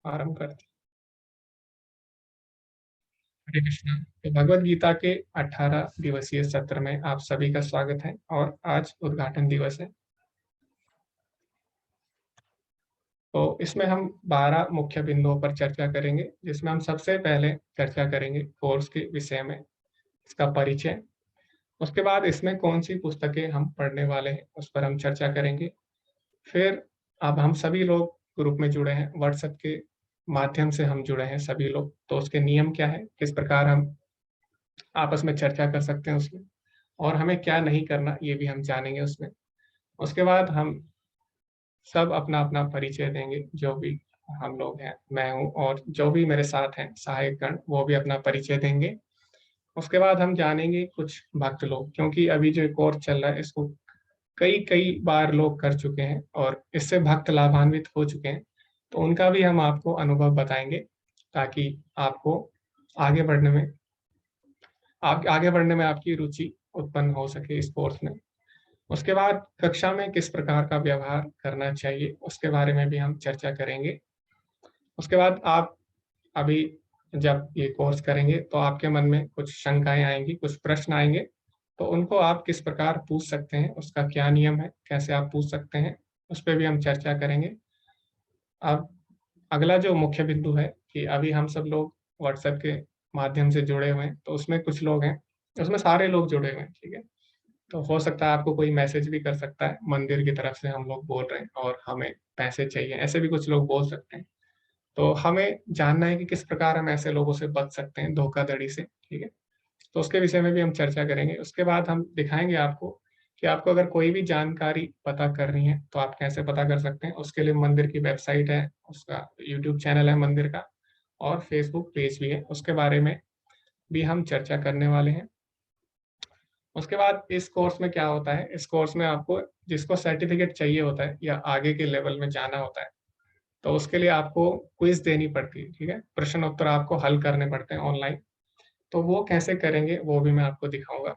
आरंभ करते हैं। हरे कृष्णा। तो भगवत गीता के 18 दिवसीय सत्र में आप सभी का स्वागत है और आज उद्घाटन दिवस है। तो इसमें हम 12 मुख्य बिंदुओं पर चर्चा करेंगे, जिसमें हम सबसे पहले चर्चा करेंगे कोर्स के विषय में, इसका परिचय। उसके बाद इसमें कौन सी पुस्तकें हम पढ़ने वाले हैं उस पर हम चर्चा करेंगे। फिर अब हम सभी लोग ग्रुप में जुड़े हैं, व्हाट्सएप के माध्यम से हम जुड़े हैं सभी लोग, तो उसके नियम क्या है, किस प्रकार हम आपस में चर्चा कर सकते हैं उसमें, और हमें क्या नहीं करना ये भी हम जानेंगे उसमें। उसके बाद हम सब अपना अपना परिचय देंगे, जो भी हम लोग हैं, मैं हूँ और जो भी मेरे साथ हैं सहायक गण, वो भी अपना परिचय देंगे। उसके बाद हम जानेंगे कुछ भक्त लोग, क्योंकि अभी जो कोर्स चल रहा है इसको कई कई बार लोग कर चुके हैं और इससे भक्त लाभान्वित हो चुके हैं, तो उनका भी हम आपको अनुभव बताएंगे, ताकि आपको आगे बढ़ने में आपकी रुचि उत्पन्न हो सके इस कोर्स में। उसके बाद कक्षा में किस प्रकार का व्यवहार करना चाहिए उसके बारे में भी हम चर्चा करेंगे। उसके बाद आप अभी जब ये कोर्स करेंगे तो आपके मन में कुछ शंकाएं आएंगी, कुछ प्रश्न आएंगे, तो उनको आप किस प्रकार पूछ सकते हैं, उसका क्या नियम है, कैसे आप पूछ सकते हैं, उस पर भी हम चर्चा करेंगे। अब अगला जो मुख्य बिंदु है कि अभी हम सब लोग व्हाट्सएप के माध्यम से जुड़े हुए हैं, तो उसमें कुछ लोग हैं, उसमें सारे लोग जुड़े हुए हैं, ठीक है। तो हो सकता है आपको कोई मैसेज भी कर सकता है, मंदिर की तरफ से हम लोग बोल रहे हैं और हमें पैसे चाहिए, ऐसे भी कुछ लोग बोल सकते हैं। तो हमें जानना है कि किस प्रकार हम ऐसे लोगों से बच सकते हैं, धोखाधड़ी से, ठीक है। तो उसके विषय में भी हम चर्चा करेंगे। उसके बाद हम दिखाएंगे आपको कि आपको अगर कोई भी जानकारी पता करनी है तो आप कैसे पता कर सकते हैं। उसके लिए मंदिर की वेबसाइट है, उसका यूट्यूब चैनल है मंदिर का, और फेसबुक पेज भी है, उसके बारे में भी हम चर्चा करने वाले हैं। उसके बाद इस कोर्स में क्या होता है, इस कोर्स में आपको जिसको सर्टिफिकेट चाहिए होता है या आगे के लेवल में जाना होता है, तो उसके लिए आपको क्विज देनी पड़ती है, ठीक है। प्रश्न उत्तर आपको हल करने पड़ते हैं ऑनलाइन, तो वो कैसे करेंगे वो भी मैं आपको दिखाऊंगा।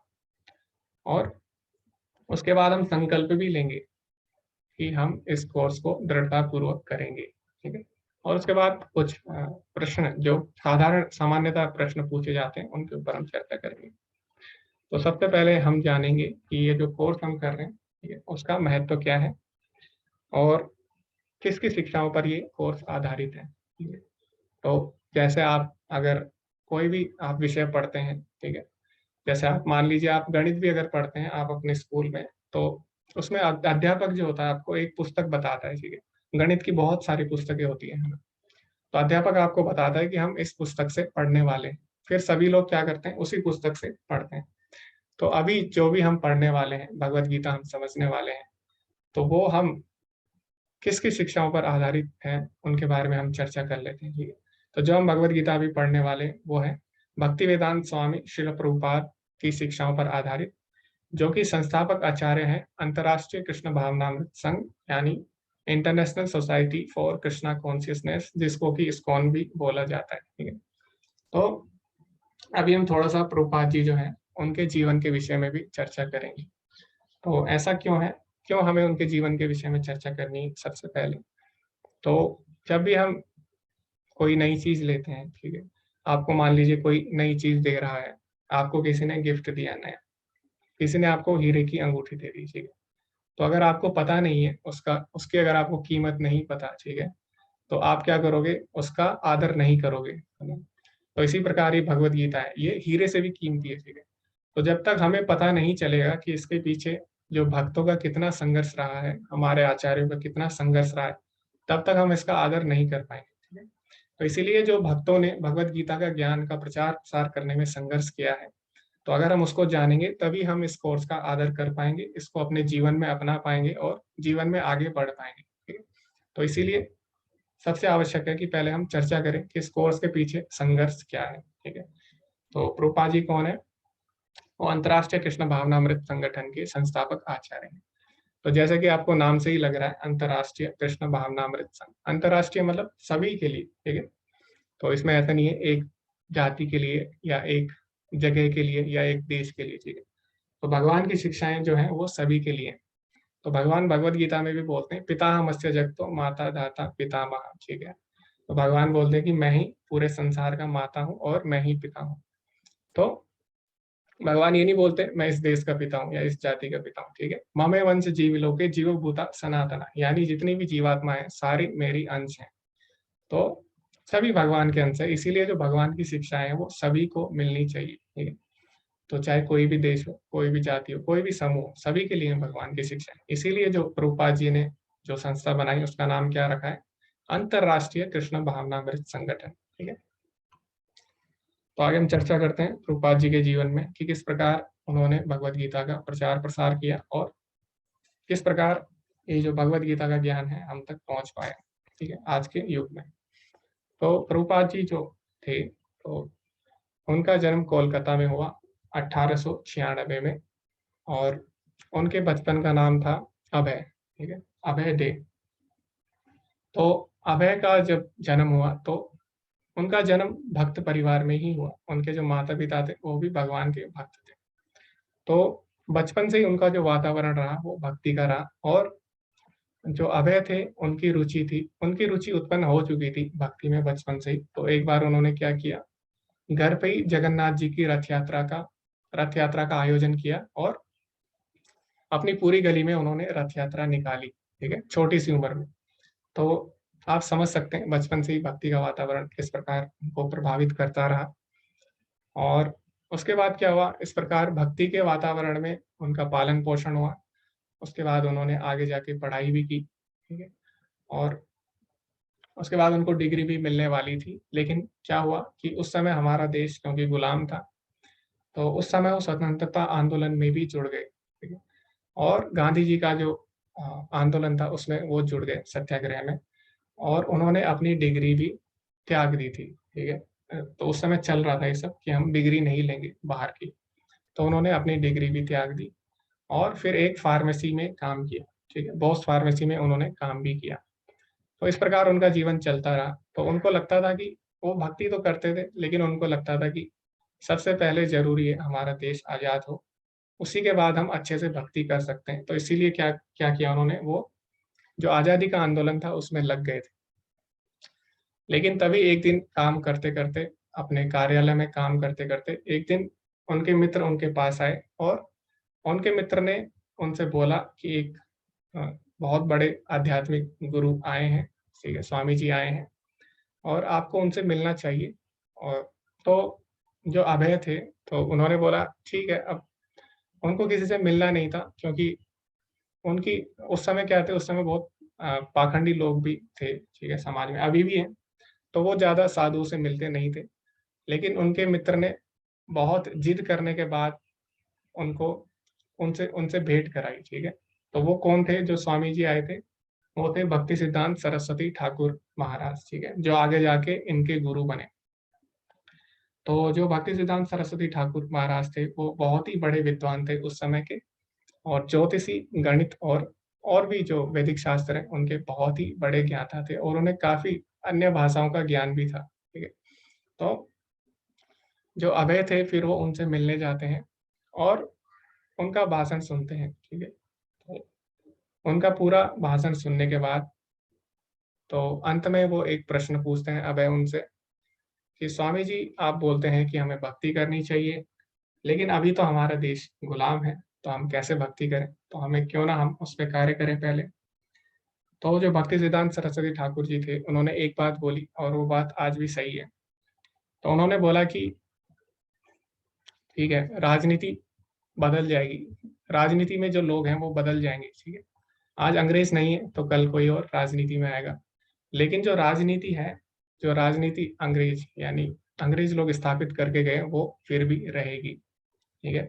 और उसके बाद हम संकल्प भी लेंगे कि हम इस कोर्स को दृढ़ता पूर्वक करेंगे, ठीक है। और उसके बाद कुछ प्रश्न जो साधारण सामान्यतः प्रश्न पूछे जाते हैं उनके ऊपर हम चर्चा करेंगे। तो सबसे पहले हम जानेंगे कि ये जो कोर्स हम कर रहे हैं, ठीक है, उसका महत्व क्या है और किस किस शिक्षाओं पर ये कोर्स आधारित है, ठीक है। तो जैसे आप अगर कोई भी आप विषय पढ़ते हैं, ठीक है, जैसे आप मान लीजिए आप गणित भी अगर पढ़ते हैं आप अपने स्कूल में, तो उसमें अध्यापक जो होता है आपको एक पुस्तक बताता है, ठीक है। गणित की बहुत सारी पुस्तकें होती है ना, तो अध्यापक आपको बताता है कि हम इस पुस्तक से पढ़ने वाले हैं, फिर सभी लोग क्या करते हैं, उसी पुस्तक से पढ़ते हैं। तो अभी जो भी हम पढ़ने वाले हैं, भगवत गीता हम समझने वाले हैं, तो वो हम किस किस शिक्षाओं पर आधारित हैं उनके बारे में हम चर्चा कर लेते हैं, ठीक है। तो जो हम भगवत गीता अभी पढ़ने वाले हैं वो है भक्ति वेदांत स्वामी श्रील प्रभुपाद की शिक्षाओं पर आधारित, जो कि संस्थापक आचार्य हैं अंतर्राष्ट्रीय कृष्ण भावनामृत संघ, यानी international society for Krishna consciousness, जिसको कि इस्कॉन भी बोला जाता है, ठीक है। तो अभी हम थोड़ा सा प्रभुपाद जी जो है उनके जीवन के विषय में भी चर्चा करेंगे। तो ऐसा क्यों है, क्यों हमें उनके जीवन के विषय में चर्चा करनी है सबसे पहले। तो जब भी हम कोई नई चीज लेते हैं, ठीक है, आपको मान लीजिए कोई नई चीज दे रहा है, आपको किसी ने गिफ्ट दिया नया, किसी ने आपको हीरे की अंगूठी दे दी, ठीक है। तो अगर आपको पता नहीं है उसका, उसकी अगर आपको कीमत नहीं पता, ठीक है, तो आप क्या करोगे, उसका आदर नहीं करोगे, है ना। तो इसी प्रकार ये भगवत गीता है, ये हीरे से भी कीमती है, ठीक है। तो जब तक हमें पता नहीं चलेगा कि इसके पीछे जो भक्तों का कितना संघर्ष रहा है, हमारे आचार्यों का कितना संघर्ष रहा है, तब तक हम इसका आदर नहीं कर पाएंगे, ठीक है। तो इसीलिए जो भक्तों ने भगवत गीता का ज्ञान का प्रचार प्रसार करने में संघर्ष किया है, तो अगर हम उसको जानेंगे तभी हम इस कोर्स का आदर कर पाएंगे, इसको अपने जीवन में अपना पाएंगे और जीवन में आगे बढ़ पाएंगे, ठीक है। तो इसीलिए सबसे आवश्यक है कि पहले हम चर्चा करें कि इस कोर्स के पीछे संघर्ष क्या है, ठीक है। तो प्रभुपाद जी कौन है, वो अंतर्राष्ट्रीय कृष्ण भावनामृत संगठन के संस्थापक आचार्य हैं। तो जैसे कि आपको नाम से ही लग रहा है, अंतर्राष्ट्रीय कृष्ण भावनामृत संघ, अंतर्राष्ट्रीय मतलब सभी के लिए, ठीक है। तो इसमें ऐसा नहीं है एक जाति के लिए या एक जगह के लिए या एक देश के लिए, ठीक है। तो भगवान की शिक्षाएं जो है वो सभी के लिए हैं। तो भगवान भगवत गीता में भी बोलते हैं पिता मत्स्य जगतो माता धाता पितामह, ठीक है। तो भगवान बोलते हैं कि मैं ही पूरे संसार का माता हूँ और मैं ही पिता हूँ। तो भगवान ये नहीं बोलते मैं इस देश का पिता हूँ या इस जाति का पिता हूँ, ठीक है। ममे वंश जीव लोके जीव भूता सनातना, यानी जितनी भी जीवात्मा है सारी मेरी अंश है। तो सभी भगवान के अंश है, इसीलिए जो भगवान की शिक्षाएं हैं वो सभी को मिलनी चाहिए, ठीक है। तो चाहे कोई भी देश हो, कोई भी जाति हो, कोई भी समूह हो, सभी के लिए भगवान की शिक्षा है। इसीलिए जो प्रभुपाद जी ने जो संस्था बनाई उसका नाम क्या रखा है, अंतरराष्ट्रीय कृष्ण भावनामृत संगठन, ठीक है। तो आगे हम चर्चा करते हैं प्रभुपाद जी के जीवन में कि किस प्रकार उन्होंने भगवत गीता का प्रचार प्रसार किया और किस प्रकार ये जो भगवत गीता का ज्ञान है हम तक पहुंच पाया, ठीक है, आज के युग में। तो प्रभुपाद जी जो थे, तो उनका जन्म कोलकाता में हुआ 1896 में, और उनके बचपन का नाम था अभय, ठीक है, अभय डे। तो अभय का जब जन्म हुआ तो उनका जन्म भक्त परिवार में ही हुआ। उनके जो माता पिता थे वो भी भगवान के भक्त थे। तो बचपन से ही उनका जो वातावरण रहा वो भक्ति का रहा, और जो अभय थे उनकी रुचि थी, उनकी रुचि उत्पन्न हो चुकी थी भक्ति में बचपन से ही। तो एक बार उन्होंने क्या किया, घर पे ही जगन्नाथ जी की रथ यात्रा का आयोजन किया और अपनी पूरी गली में उन्होंने रथ यात्रा निकाली, ठीक है, छोटी सी उम्र में। तो आप समझ सकते हैं बचपन से ही भक्ति का वातावरण किस प्रकार उनको प्रभावित करता रहा। और उसके बाद क्या हुआ, इस प्रकार भक्ति के वातावरण में उनका पालन पोषण हुआ। उसके बाद उन्होंने आगे जाके पढ़ाई भी की, ठीक है, और उसके बाद उनको डिग्री भी मिलने वाली थी। लेकिन क्या हुआ कि उस समय हमारा देश क्योंकि गुलाम था, तो उस समय वो स्वतंत्रता आंदोलन में भी जुड़ गए, ठीक है, और गांधी जी का जो आंदोलन था उसमें वो जुड़ गए सत्याग्रह में, और उन्होंने अपनी डिग्री भी त्याग दी थी, ठीक है। तो उस समय चल रहा था ये सब कि हम डिग्री नहीं लेंगे बाहर की, तो उन्होंने अपनी डिग्री भी त्याग दी और फिर एक फार्मेसी में काम किया, ठीक है, बॉस फार्मेसी में उन्होंने काम भी किया। तो इस प्रकार उनका जीवन चलता रहा। तो उनको लगता था कि वो भक्ति तो करते थे, लेकिन उनको लगता था कि सबसे पहले जरूरी है हमारा देश आजाद हो, उसी के बाद हम अच्छे से भक्ति कर सकते हैं। तो इसीलिए क्या क्या किया उन्होंने, वो जो आजादी का आंदोलन था उसमें लग गए थे। लेकिन तभी एक दिन काम करते करते, अपने कार्यालय में काम करते करते, एक दिन उनके मित्र उनके पास आए और उनके मित्र ने उनसे बोला कि एक बहुत बड़े आध्यात्मिक गुरु आए हैं, ठीक है, स्वामी जी आए हैं और आपको उनसे मिलना चाहिए। और तो जो अभय थे, तो उन्होंने बोला ठीक है। अब उनको किसी से मिलना नहीं था, क्योंकि उनकी उस समय क्या थे, उस समय बहुत पाखंडी लोग भी थे, ठीक है, समाज में अभी भी हैं। तो वो ज्यादा साधु से मिलते नहीं थे। लेकिन उनके मित्र ने बहुत जिद करने के बाद उनको उनसे उनसे भेंट कराई, ठीक है। तो वो कौन थे जो स्वामी जी आए थे, वो थे भक्ति सिद्धांत सरस्वती ठाकुर महाराज, ठीक है, जो आगे जाके इनके गुरु बने। तो जो भक्ति सिद्धांत सरस्वती ठाकुर महाराज थे वो बहुत ही बड़े विद्वान थे उस समय के, और ज्योतिषी, गणित और भी जो वैदिक शास्त्र है उनके बहुत ही बड़े ज्ञाता थे, और उन्हें काफी अन्य भाषाओं का ज्ञान भी था, ठीक है। तो जो अभय थे फिर वो उनसे मिलने जाते हैं और उनका भाषण सुनते हैं, ठीक है। तो उनका पूरा भाषण सुनने के बाद तो अंत में वो एक प्रश्न पूछते हैं अभय उनसे कि स्वामी जी, आप बोलते हैं कि हमें भक्ति करनी चाहिए, लेकिन अभी तो हमारा देश गुलाम है, तो हम कैसे भक्ति करें, तो हमें क्यों ना हम उस पर कार्य करें पहले। तो जो भक्ति सिद्धांत सरस्वती ठाकुर जी थे उन्होंने एक बात बोली, और वो बात आज भी सही है। तो उन्होंने बोला कि ठीक है, राजनीति बदल जाएगी, राजनीति में जो लोग हैं वो बदल जाएंगे, ठीक है। आज अंग्रेज नहीं है तो कल कोई और राजनीति में आएगा, लेकिन जो राजनीति है, जो राजनीति अंग्रेज यानी अंग्रेज लोग स्थापित करके गए वो फिर भी रहेगी, ठीक है।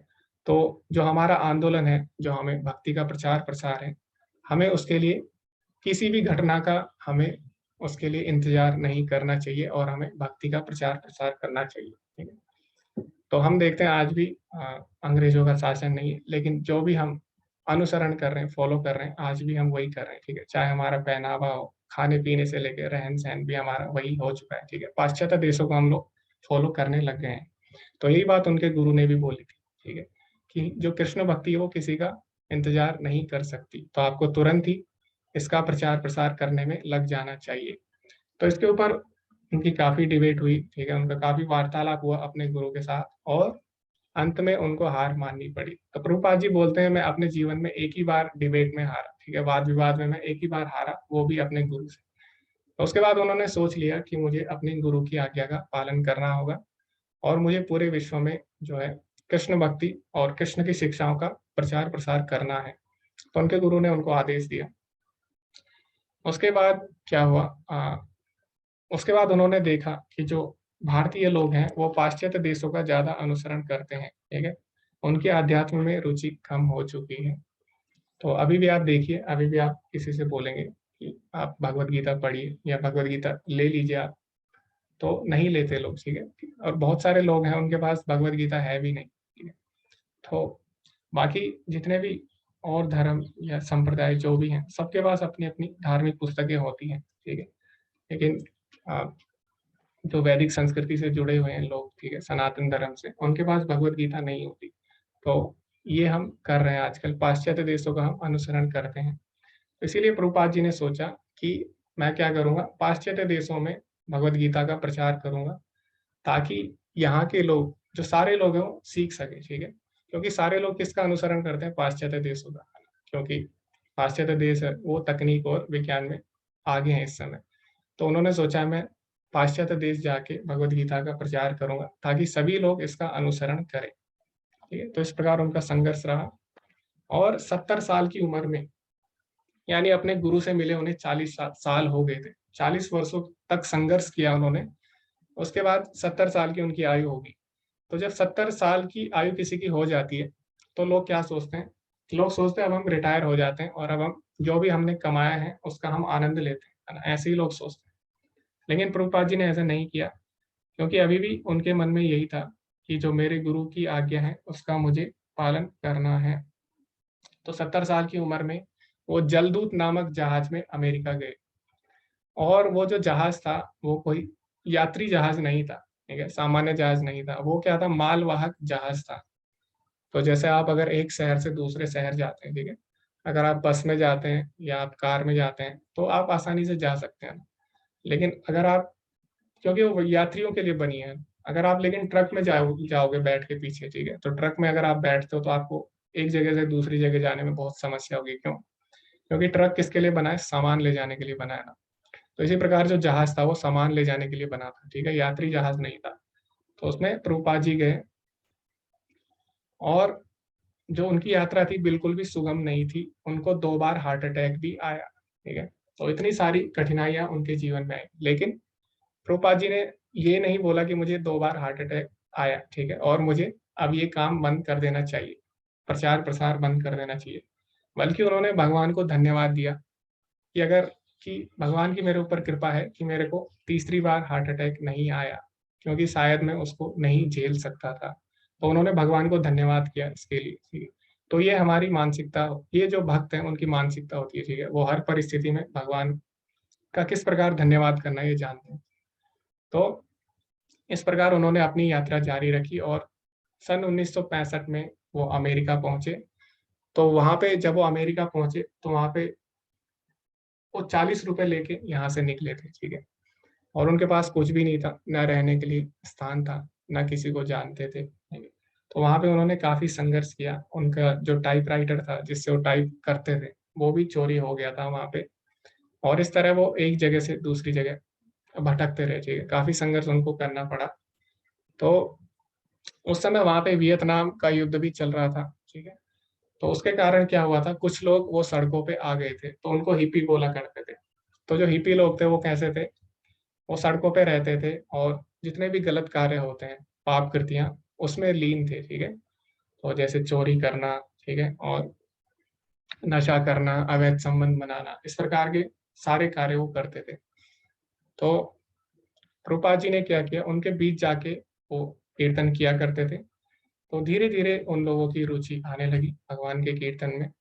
तो जो हमारा आंदोलन है, जो हमें भक्ति का प्रचार प्रसार है, हमें उसके लिए किसी भी घटना का हमें उसके लिए इंतजार नहीं करना चाहिए, और हमें भक्ति का प्रचार प्रसार करना चाहिए, ठीक है। तो हम देखते हैं आज भी अंग्रेजों का शासन नहीं है, लेकिन जो भी हम अनुसरण कर रहे हैं, फॉलो कर रहे हैं, आज भी हम वही कर रहे हैं, ठीक है। चाहे हमारा पहनावा हो, खाने पीने से लेकर रहन सहन भी हमारा वही हो चुका है, ठीक है। पाश्चात्य देशों को हम लोग फॉलो करने लग गए हैं। तो यही बात उनके गुरु ने भी बोली थी, ठीक है, कि जो कृष्ण भक्ति है वो किसी का इंतजार नहीं कर सकती, तो आपको तुरंत ही इसका प्रचार प्रसार करने में लग जाना चाहिए। तो इसके ऊपर उनकी काफ़ी डिबेट हुई, ठीक है, उनका काफ़ी वार्तालाप हुआ अपने गुरु के साथ और अंत में उनको हार माननी पड़ी। तो प्रभुपाद जी बोलते हैं मैं अपने जीवन में एक ही बार डिबेट में हारा, ठीक है, वाद-विवाद में मैं एक ही बार हारा, वो भी अपने गुरु से। तो उसके बाद उन्होंने सोच लिया कि मुझे अपने गुरु की आज्ञा का पालन करना होगा और मुझे पूरे विश्व में जो है कृष्ण भक्ति और कृष्ण की शिक्षाओं का प्रचार-प्रसार करना है। तो उनके गुरु ने उनको आदेश दिया। उसके बाद क्या हुआ उसके बाद उन्होंने देखा कि जो भारतीय लोग हैं, वो पाश्चात्य देशों का ज़्यादा अनुसरण करते हैं, ठीक है? उनकी अध्यात्म में रुचि कम हो चुकी है। तो अभी भी आप देखिए, अभी भी आप किसी से बोलेंगे कि आप भगवद गीता पढ़िए या भगवद गीता ले लीजिए आप, तो नहीं लेते लोग, ठीक है? और बहुत सारे लोग हैं, उनके पास भगवद गीता है भी नहीं, ठीक है? तो बाकी जितने भी और धर्म या संप्रदाय जो भी हैं, सबके पास अपनी-अपनी धार्मिक पुस्तकें होती हैं, ठीक है? लेकिन अ, जो वैदिक संस्कृति से जुड़े हुए हैं लोग, ठीक है, सनातन धर्म से, उनके पास भगवद गीता नहीं होती। तो ये हम कर रहे हैं आजकल, पाश्चात्य देशों का हम अनुसरण करते हैं। तो इसीलिए प्रभुपाद जी ने सोचा कि मैं क्या करूँगा, पाश्चात्य देशों में भगवद गीता का प्रचार करूँगा, ताकि यहाँ के लोग, जो सारे लोग हैं, वो सीख सकें, ठीक है? क्योंकि सारे लोग किसका अनुसरण करते हैं? पाश्चात्य देशों का। क्योंकि पाश्चात्य देश है, वो तकनीक और विज्ञान में आगे हैं इस समय। तो उन्होंने सोचा मैं पाश्चात्य देश जाके भगवद गीता का प्रचार करूँगा, ताकि सभी लोग इसका अनुसरण करें, ठीक है? तो इस प्रकार उनका संघर्ष रहा और 70 साल की उम्र में, यानी अपने गुरु से मिले उन्हें 40 साल हो गए थे। 40 वर्षों तक संघर्ष किया उन्होंने, उसके बाद 70 साल की उनकी आयु होगी। तो जब 70 साल की आयु किसी की हो जाती है, तो लोग क्या सोचते हैं? लोग सोचते हैं अब हम रिटायर हो जाते हैं और अब हम जो भी हमने कमाया है, उसका हम आनंद लेते हैं, है ना? ऐसे ही लोग सोचते हैं। लेकिन प्रभुपाद जी ने ऐसा नहीं किया, क्योंकि अभी भी उनके मन में यही था कि जो मेरे गुरु की आज्ञा है, उसका मुझे पालन करना है। तो 70 साल की उम्र में वो जलदूत नामक जहाज में अमेरिका गए और वो जो जहाज था, वो कोई यात्री जहाज नहीं था, ठीक है? सामान्य जहाज नहीं था, वो क्या था, मालवाहक जहाज था। तो जैसे आप अगर एक शहर से दूसरे शहर जाते हैं, ठीक है? अगर आप बस में जाते हैं या आप कार में जाते हैं, तो आप आसानी से जा सकते हैं। लेकिन अगर आप, क्योंकि वो यात्रियों के लिए बनी है, अगर आप लेकिन ट्रक में जाओगे बैठ के पीछे, ठीक है? तो ट्रक में अगर आप बैठते हो, तो आपको एक जगह से दूसरी जगह जाने में बहुत समस्या होगी। क्यों? क्योंकि ट्रक किसके लिए बना है? सामान ले जाने के लिए बना है ना। तो इसी प्रकार जो जहाज था, वो सामान ले जाने के लिए बना था, ठीक है? यात्री जहाज नहीं था। तो उसमें प्रभुपाद जी गए और जो उनकी यात्रा थी बिल्कुल भी सुगम नहीं थी। उनको 2 बार हार्ट अटैक भी आया, ठीक है? तो इतनी सारी कठिनाइयाँ उनके जीवन में आई। लेकिन प्रभुपाद जी ने ये नहीं बोला कि मुझे 2 बार हार्ट अटैक आया, ठीक है? और मुझे अब ये काम बंद कर देना चाहिए, प्रचार-प्रसार बंद कर देना चाहिए। बल्कि उन्होंने भगवान को धन्यवाद दिया कि अगर कि भगवान की मेरे ऊपर कृपा है कि मेरे को तीसरी बार हार्ट अटैक नहीं आया, क्योंकि शायद मैं उसको नहीं झेल सकता था। तो उन्होंने भगवान को धन्यवाद किया इसके लिए, ठीक है। तो ये हमारी मानसिकता, ये जो भक्त हैं उनकी मानसिकता होती है, ठीक है। वो हर परिस्थिति में भगवान का किस प्रकार धन्यवाद करना है ये जानते हैं। तो इस प्रकार उन्होंने अपनी यात्रा जारी रखी और सन 1965 में वो अमेरिका पहुँचे। तो वहाँ पे जब वो अमेरिका पहुँचे, तो वहाँ पे वो ₹40 लेके यहाँ से निकले थे, ठीक है। और उनके पास कुछ भी नहीं था, ना रहने के लिए स्थान था, ना किसी को जानते थे। तो वहाँ पे उन्होंने काफ़ी संघर्ष किया। उनका जो टाइपराइटर था, जिससे वो टाइप करते थे, वो भी चोरी हो गया था वहाँ पे और इस तरह वो एक जगह से दूसरी जगह भटकते रहे, ठीक है। काफ़ी संघर्ष उनको करना पड़ा। तो उस समय वहाँ पे वियतनाम का युद्ध भी चल रहा था, ठीक है। तो उसके कारण क्या हुआ था, कुछ लोग वो सड़कों पे आ गए थे, तो उनको हिप्पी बोला करते थे। तो जो हिप्पी लोग थे, वो कैसे थे, वो सड़कों पे रहते थे और जितने भी गलत कार्य होते हैं, पाप कृतियाँ, उसमें लीन थे, ठीक है? तो जैसे चोरी करना, ठीक है? और नशा करना, अवैध संबंध बनाना, इस प्रकार के सारे कार्य वो करते थे। तो प्रभुपाद जी ने क्या किया, उनके बीच जाके वो कीर्तन किया करते थे। तो धीरे-धीरे उन लोगों की रुचि आने लगी भगवान के कीर्तन में।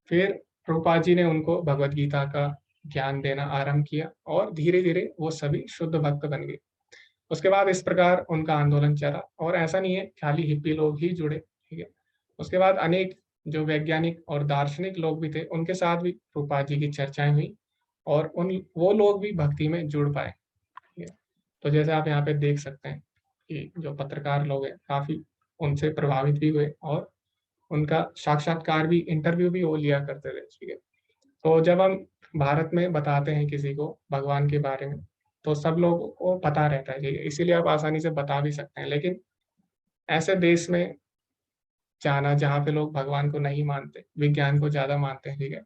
फिर प्रभुपाद जी ने उनको भगवद गीता का ज्ञान देना आरंभ किया और धीरे-धीरे वो सभी शुद्ध भक्त बन गए। उसके बाद इस प्रकार उनका आंदोलन चला और ऐसा नहीं है खाली हिप्पी लोग ही जुड़े, ठीक है? उसके बाद अनेक जो वैज्ञानिक और दार्शनिक लोग भी थे, उनके साथ भी प्रभुपाद जी की चर्चाएँ हुई और वो लोग भी भक्ति में जुड़ पाए। ठीक है? तो जैसे आप यहाँ पे देख सकते हैं कि जो पत्रकार लोग हैं काफी उनसे प्रभावित भी हुए और उनका साक्षात्कार भी, इंटरव्यू भी वो लिया करते थे। ठीक है? तो जब हम भारत में बताते हैं किसी को भगवान के बारे में, तो सब लोगों को पता रहता है, ठीक है, इसीलिए आप आसानी से बता भी सकते हैं। लेकिन ऐसे देश में जाना जहाँ पे लोग भगवान को नहीं मानते, विज्ञान को ज्यादा मानते हैं, ठीक है,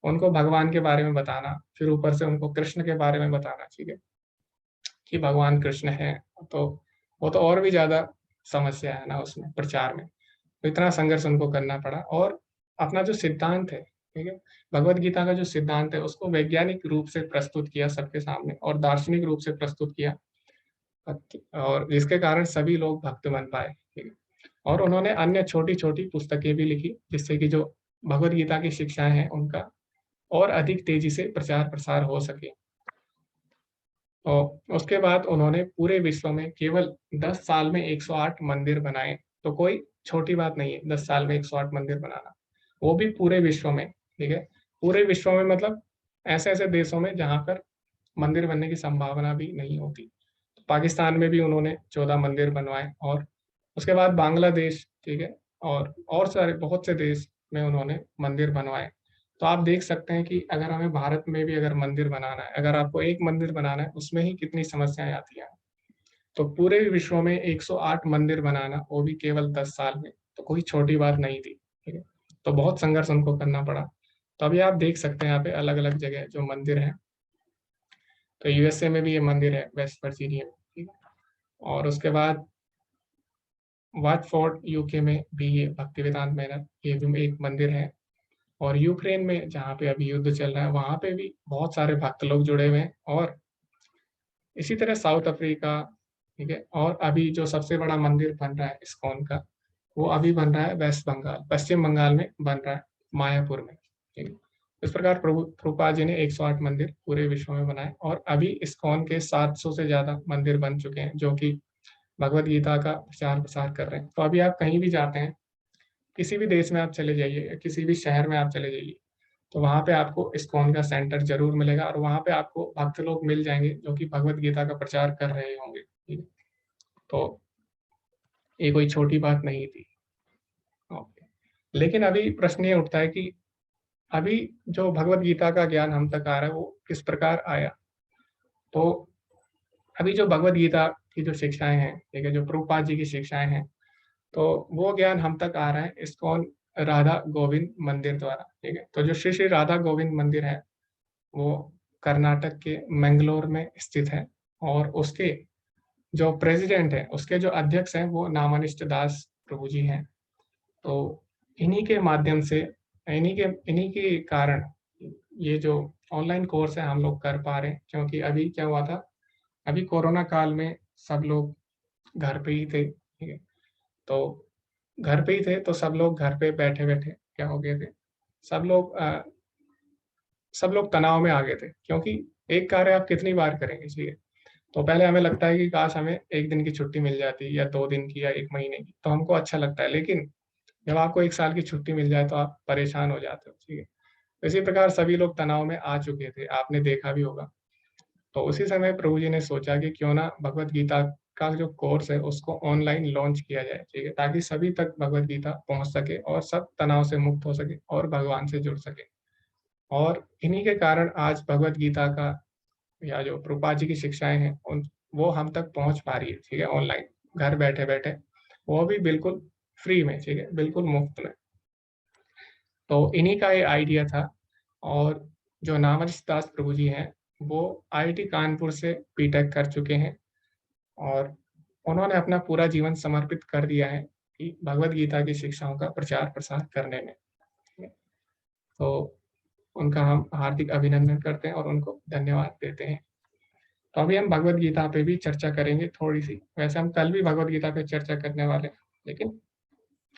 उनको भगवान के बारे में बताना, फिर ऊपर से उनको कृष्ण के बारे में बताना, ठीक है, कि भगवान कृष्ण है, तो वो तो और भी ज्यादा समस्या है ना उसमें, प्रचार में। तो इतना संघर्ष उनको करना पड़ा और अपना जो सिद्धांत है, ठीक है, भगवत गीता का जो सिद्धांत है उसको वैज्ञानिक रूप से प्रस्तुत किया सबके सामने और दार्शनिक रूप से प्रस्तुत किया, और जिसके कारण सभी लोग भक्त बन पाए। ठीक है? और उन्होंने अन्य छोटी छोटी पुस्तकें भी लिखी जिससे कि जो भगवत गीता की शिक्षाएं हैं उनका और अधिक तेजी से प्रचार प्रसार हो सके। और उसके बाद उन्होंने पूरे विश्व में केवल 10 साल में 108 मंदिर बनाए। तो कोई छोटी बात नहीं है 10 साल में 108 मंदिर बनाना, वो भी पूरे विश्व में। ठीक है? पूरे विश्व में मतलब ऐसे ऐसे देशों में जहां पर मंदिर बनने की संभावना भी नहीं होती। तो पाकिस्तान में भी उन्होंने 14 मंदिर बनवाए और उसके बाद बांग्लादेश, ठीक है, और सारे बहुत से देश में उन्होंने मंदिर बनवाए। तो आप देख सकते हैं कि अगर हमें भारत में भी अगर मंदिर बनाना है, अगर आपको एक मंदिर बनाना है उसमें ही कितनी समस्याएं आती हैं। तो पूरे विश्व में 108 मंदिर बनाना, वो भी केवल 10 साल में, तो कोई छोटी बात नहीं थी। ठीक है? तो बहुत संघर्ष उनको करना पड़ा। तो अभी आप देख सकते हैं यहाँ पे अलग अलग जगह जो मंदिर है। तो यूएसए में भी ये मंदिर है, वेस्ट वर्जीनिया में। ठीक है? और उसके बाद वाटफोर्ड यूके में भी ये भक्ति वेदांत मैनर, ये भी एक मंदिर है। और यूक्रेन में जहाँ पे अभी युद्ध चल रहा है वहां पे भी बहुत सारे भक्त लोग जुड़े हुए हैं। और इसी तरह साउथ अफ्रीका, ठीक है, और अभी जो सबसे बड़ा मंदिर बन रहा है इस्कॉन का, वो अभी बन रहा है वेस्ट बंगाल, पश्चिम बंगाल में बन रहा है, मायापुर में। ठीक है? इस प्रकार प्रभुपाद जी ने 108 मंदिर पूरे विश्व में बनाए और अभी इस्कॉन के 700 से ज्यादा मंदिर बन चुके हैं जो कि भगवत गीता का प्रचार प्रसार कर रहे हैं। तो अभी आप कहीं भी जाते हैं, किसी भी देश में आप चले जाइए या किसी भी शहर में आप चले जाइए, तो वहां पे आपको इस्कॉन का सेंटर जरूर मिलेगा और वहां पे आपको भक्त लोग मिल जाएंगे जो कि भगवत गीता का प्रचार कर रहे होंगे। ठीक है? तो ये कोई छोटी बात नहीं थी। ओके। लेकिन अभी प्रश्न ये उठता है कि अभी जो भगवत गीता का ज्ञान हम तक आ रहा है वो किस प्रकार आया। तो अभी जो भगवत गीता की जो शिक्षाएं हैं, ठीक है, जो प्रभुपाद जी की शिक्षाएं हैं, तो वो ज्ञान हम तक आ रहा है इस्कॉन राधा गोविंद मंदिर द्वारा। ठीक है? तो जो श्री श्री राधा गोविंद मंदिर है वो कर्नाटक के मैंगलोर में स्थित है। और उसके जो प्रेसिडेंट है, उसके जो अध्यक्ष हैं वो नामानिष्ठ दास प्रभु जी हैं। तो इन्हीं के माध्यम से, इन्हीं के कारण ये जो ऑनलाइन कोर्स है हम लोग कर पा रहे हैं। क्योंकि अभी क्या हुआ था, अभी कोरोना काल में सब लोग घर पे ही थे। ठीक है? तो घर पे ही थे तो सब लोग घर पे बैठे बैठे क्या हो गए थे, सब लोग सब लोग तनाव में आ गए थे। क्योंकि एक कार्य आप कितनी बार करेंगे। ठीक है? तो पहले हमें लगता है कि काश हमें एक दिन की छुट्टी मिल जाती या 2 दिन की या 1 महीने की, तो हमको अच्छा लगता है। लेकिन जब आपको 1 साल की छुट्टी मिल जाए तो आप परेशान हो जाते हो। ठीक है? तो इसी प्रकार सभी लोग तनाव में आ चुके थे, आपने देखा भी होगा। तो उसी समय प्रभु जी ने सोचा कि क्यों ना भगवत गीता का जो कोर्स है उसको ऑनलाइन लॉन्च किया जाए। ठीक है? ताकि सभी तक भगवत गीता पहुंच सके और सब तनाव से मुक्त हो सके और भगवान से जुड़ सके। और इन्हीं के कारण आज भगवत गीता का या जो प्रभुपाद जी की शिक्षाएं हैं उन वो हम तक पहुंच पा रही है। ठीक है? ऑनलाइन, घर बैठे बैठे, वो भी बिल्कुल फ्री में। ठीक है? बिल्कुल मुफ्त में। तो इन्हीं का ये आइडिया था। और जो नामरस दास प्रभु जी हैं वो आईआईटी कानपुर से बीटेक कर चुके हैं और उन्होंने अपना पूरा जीवन समर्पित कर दिया है कि भगवत गीता की शिक्षाओं का प्रचार प्रसार करने में। तो उनका हम हार्दिक अभिनंदन करते हैं और उनको धन्यवाद देते हैं। तो अभी हम भगवत गीता पे भी चर्चा करेंगे थोड़ी सी। वैसे हम कल भी भगवत गीता पे चर्चा करने वाले हैं, लेकिन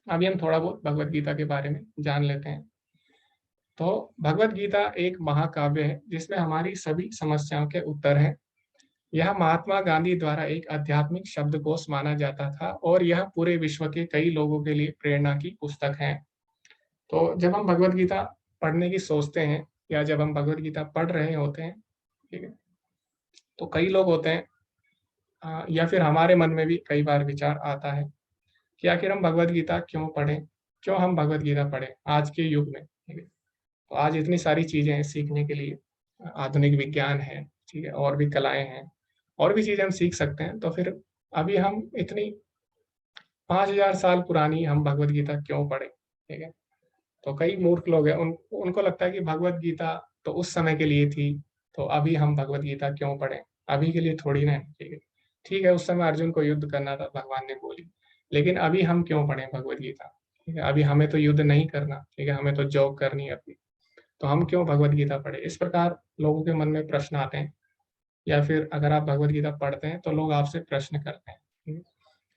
अभी हम थोड़ा बहुत भगवत गीता के बारे में जान लेते हैं। तो भगवत गीता एक महाकाव्य है जिसमें हमारी सभी समस्याओं के उत्तर हैं। यह महात्मा गांधी द्वारा एक आध्यात्मिक शब्दकोश माना जाता था और यह पूरे विश्व के कई लोगों के लिए प्रेरणा की पुस्तक है। तो जब हम भगवत गीता पढ़ने की सोचते हैं या जब हम भगवद गीता पढ़ रहे होते हैं, ठीक है, तो कई लोग होते हैं या फिर हमारे मन में भी कई बार विचार आता है कि आखिर हम भगवद गीता क्यों पढ़ें, क्यों हम भगवद गीता पढ़ें आज के युग में, ठीक है। तो आज इतनी सारी चीजें हैं सीखने के लिए, आधुनिक विज्ञान है, ठीक है, और भी कलाएं हैं, और भी चीजें हम सीख सकते हैं, तो फिर अभी हम इतनी 5,000 साल पुरानी हम भगवद गीता क्यों पढ़े, ठीक है। तो कई मूर्ख लोग हैं, उनको लगता है कि भगवद गीता तो उस समय के लिए थी, तो अभी हम भगवद गीता क्यों पढ़ें, अभी के लिए थोड़ी ना है, ठीक है। ठीक है, उस समय अर्जुन को युद्ध करना था, भगवान ने बोली, लेकिन अभी हम क्यों पढ़ें भगवद गीता, ठीक है। अभी हमें तो युद्ध नहीं करना, ठीक है, हमें तो जॉब करनी है अपनी, तो हम क्यों भगवद गीता पढ़े। इस प्रकार लोगों के मन में प्रश्न आते हैं, या फिर अगर आप भगवद गीता पढ़ते हैं तो लोग आपसे प्रश्न करते हैं, ठीक है?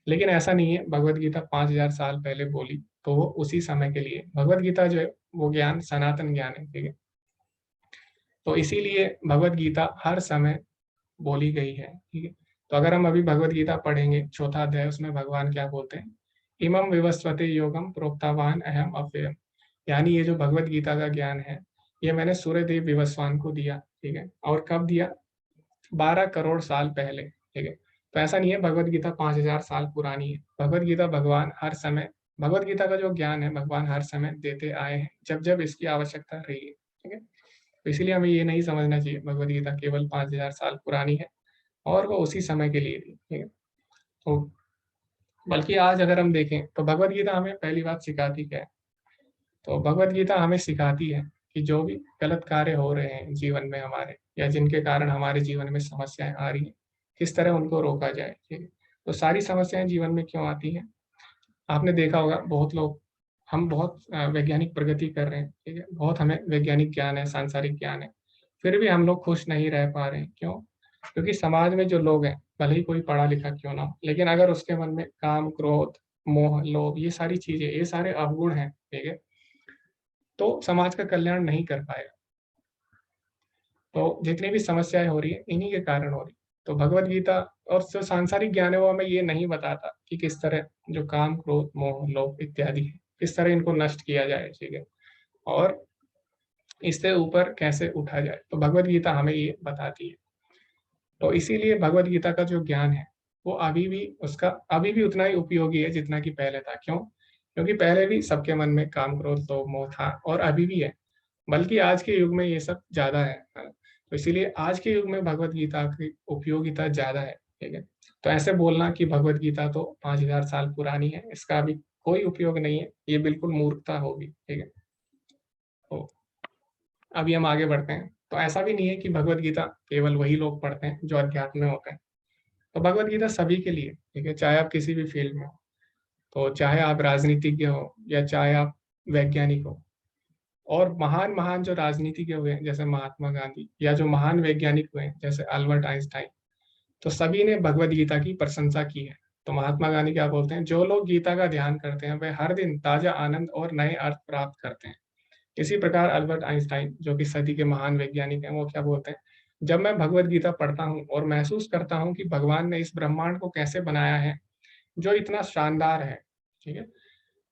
लेकिन ऐसा नहीं है, भगवद गीता 5,000 साल पहले बोली तो वो उसी समय के लिए, भगवद गीता जो है वो ज्ञान सनातन ज्ञान है, ठीक है। तो इसीलिए भगवद गीता हर समय बोली गई है, ठीक है। तो अगर हम अभी भगवद गीता पढ़ेंगे, चौथा अध्याय, उसमें भगवान क्या बोलते हैं, इमं विवस्वते योगम प्रोक्तावान अहम अव्ययम, यानी ये जो भगवद गीता का ज्ञान है, ये मैंने सूर्यदेव विवस्वान को दिया, ठीक है। और कब दिया, 12 करोड़ साल पहले, ठीक है। तो ऐसा नहीं है भगवत गीता 5,000 साल पुरानी है, भगवत गीता भगवान हर समय, भगवत गीता का जो ज्ञान है भगवान हर समय देते आए हैं जब जब इसकी आवश्यकता रही है, ठीक है। तो इसीलिए हमें ये नहीं समझना चाहिए भगवत गीता केवल 5,000 साल पुरानी है और वो उसी समय के लिए थी, ठीक है। तो बल्कि आज अगर हम देखें तो भगवत गीता हमें पहली बात सिखाती क्या है, तो भगवत गीता हमें सिखाती है कि जो भी गलत कार्य हो रहे हैं जीवन में हमारे, या जिनके कारण हमारे जीवन में समस्याएं आ रही हैं, किस तरह उनको रोका जाए, ठीक है। तो सारी समस्याएं जीवन में क्यों आती हैं, आपने देखा होगा बहुत लोग, हम बहुत वैज्ञानिक प्रगति कर रहे हैं, ठीक है, बहुत हमें वैज्ञानिक ज्ञान है, सांसारिक ज्ञान है, फिर भी हम लोग खुश नहीं रह पा रहे हैं, क्यों, क्योंकि समाज में जो लोग हैं, भले ही कोई पढ़ा लिखा क्यों ना हो, लेकिन अगर उसके मन में काम, क्रोध, मोह, लोभ, ये सारी चीजें, ये सारे अवगुण हैं, ठीक है, तो समाज का कल्याण नहीं कर पाएगा। तो जितनी भी समस्याएं हो रही है इन्हीं के कारण हो रही है। तो भगवत गीता और जो सांसारिक ज्ञान है वो हमें ये नहीं बताता कि किस तरह जो काम, क्रोध, मोह, लोभ इत्यादि है, किस तरह इनको नष्ट किया जाए, ठीक है, और इससे ऊपर कैसे उठा जाए, तो भगवत गीता हमें ये बताती है। तो इसीलिए भगवत गीता का जो ज्ञान है वो अभी भी उतना ही उपयोगी है जितना कि पहले था। क्यों, क्योंकि पहले भी सबके मन में काम, क्रोध, लोभ, मोह था और अभी भी है, बल्कि आज के युग में ये सब ज्यादा है ना? तो इसीलिए आज के युग में भगवत गीता की उपयोगिता ज्यादा है, ठीक है। तो ऐसे बोलना कि भगवत गीता तो 5,000 साल पुरानी है, इसका अभी कोई उपयोग नहीं है, ये बिल्कुल मूर्खता होगी, ठीक है। तो अभी हम आगे बढ़ते हैं। तो ऐसा भी नहीं है कि भगवत गीता केवल वही लोग पढ़ते हैं जो अध्यात्म में होते हैं, तो भगवत गीता सभी के लिए, ठीक है, चाहे आप किसी भी फील्ड में हो, तो चाहे आप राजनीतिज्ञ हो या चाहे आप वैज्ञानिक हो, और महान महान जो राजनीतिज्ञ हुए हैं जैसे महात्मा गांधी, या जो महान वैज्ञानिक हुए हैं जैसे अल्बर्ट आइंस्टाइन, तो सभी ने भगवत गीता की प्रशंसा की है। तो महात्मा गांधी क्या बोलते हैं, जो लोग गीता का ध्यान करते हैं वे हर दिन ताजा आनंद और नए अर्थ प्राप्त करते हैं। इसी प्रकार अल्बर्ट आइंस्टाइन जो कि सदी के महान वैज्ञानिक हैं, वो क्या बोलते हैं, जब मैं भगवत गीता पढ़ता हूँ और महसूस करता हूँ कि भगवान ने इस ब्रह्मांड को कैसे बनाया है जो इतना शानदार है, ठीक है।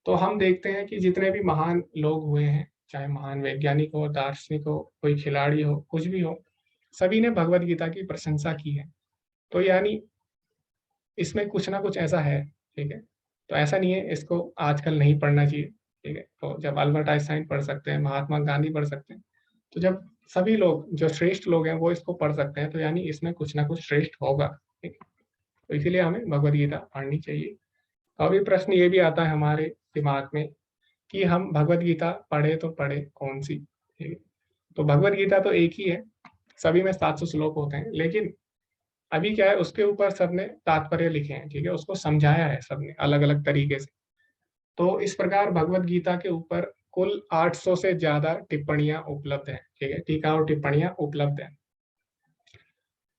तो हम देखते हैं कि जितने भी महान लोग हुए हैं, चाहे महान वैज्ञानिक हो, दार्शनिक हो, कोई खिलाड़ी हो, कुछ भी हो, सभी ने भगवत गीता की प्रशंसा की है। तो यानी इसमें कुछ ना कुछ ऐसा है, ठीक है। तो ऐसा नहीं है इसको आजकल नहीं पढ़ना चाहिए, ठीक है। तो जब अल्बर्ट आइंस्टाइन पढ़ सकते हैं, महात्मा गांधी पढ़ सकते हैं, तो जब सभी लोग जो श्रेष्ठ लोग हैं वो इसको पढ़ सकते हैं, तो यानी इसमें कुछ ना कुछ श्रेष्ठ होगा, ठीक है। तो इसीलिए हमें भगवत गीता पढ़नी चाहिए। तो अभी प्रश्न ये भी आता है हमारे दिमाग में कि हम भगवत गीता पढ़े तो पढ़े कौन सी, ठीक है। तो भगवत गीता तो एक ही है, सभी में 700 श्लोक होते हैं, लेकिन अभी क्या है, उसके ऊपर सबने तात्पर्य लिखे हैं, ठीक है, उसको समझाया है सबने अलग अलग तरीके से। तो इस प्रकार भगवत गीता के ऊपर कुल 800 से ज्यादा टिप्पणियां उपलब्ध हैं, ठीक है, टीका और टिप्पणियां उपलब्ध हैं।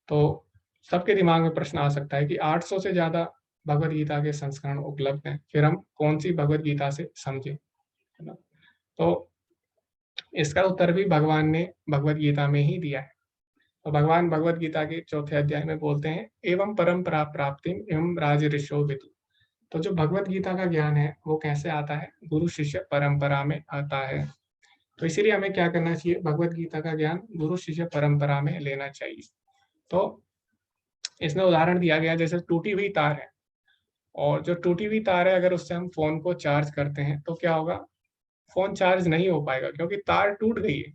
तो सबके दिमाग में प्रश्न आ सकता है कि 800 से ज्यादा भगवत गीता के संस्करण उपलब्ध हैं, फिर हम कौन सी भगवत गीता से समझें, है ना। तो इसका उत्तर भी भगवान ने भगवत गीता में ही दिया है। तो भगवान भगवत गीता के चौथे अध्याय में बोलते हैं, एवं परंपरा प्राप्ति एवं राज ऋषो विदु। तो जो भगवत गीता का ज्ञान है वो कैसे आता है, गुरु शिष्य परंपरा में आता है। तो इसीलिए हमें क्या करना चाहिए, भगवत गीता का ज्ञान गुरु शिष्य परंपरा में लेना चाहिए। तो इसमें उदाहरण दिया गया जैसे टूटी हुई तार है, और जो टूटी हुई तार है अगर उससे हम फोन को चार्ज करते हैं तो क्या होगा, फोन चार्ज नहीं हो पाएगा क्योंकि तार टूट गई है।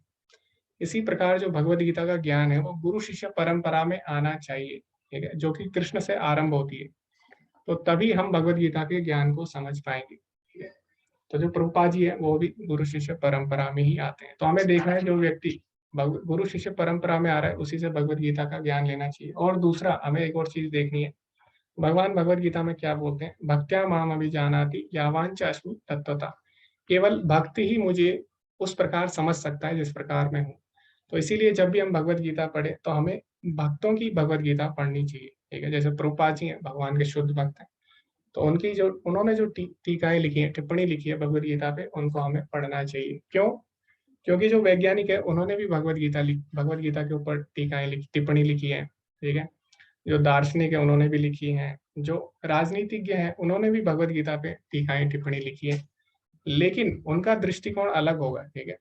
इसी प्रकार जो भगवत गीता का ज्ञान है वो गुरु शिष्य परंपरा में आना चाहिए, ठीक है, जो कि कृष्ण से आरंभ होती है। तो तभी हम भगवत गीता के ज्ञान को समझ पाएंगे, ठीक है। तो जो प्रभुपाद जी है वो भी गुरु शिष्य परंपरा में ही आते हैं। तो हमें देखना है जो व्यक्ति गुरु शिष्य परंपरा में आ रहा है उसी से भगवत गीता का ज्ञान लेना चाहिए। और दूसरा हमें एक और चीज देखनी है, भगवान भगवत गीता में क्या बोलते हैं, भक्त्या माम अभिजानाति यावांच अस्मि तत्वता, केवल भक्ति ही मुझे उस प्रकार समझ सकता है जिस प्रकार मैं हूँ। तो इसीलिए जब भी हम भगवत गीता पढ़े तो हमें भक्तों की भगवत गीता पढ़नी चाहिए, ठीक है। जैसे प्रभुपाद जी हैं, भगवान के शुद्ध भक्त हैं, तो उनकी जो उन्होंने जो टीकाएं लिखी है, टिप्पणी लिखी है भगवत गीता पे, उनको हमें पढ़ना चाहिए। क्यों? क्योंकि जो वैज्ञानिक है उन्होंने भी भगवत गीता के ऊपर टीकाएं लिखी, टिप्पणी लिखी है, ठीक है। जो दार्शनिक है उन्होंने भी लिखी है, जो राजनीतिज्ञ हैं उन्होंने भी भगवत गीता पे टीकाएं टिप्पणी लिखी है, लेकिन उनका दृष्टिकोण अलग होगा, ठीक है।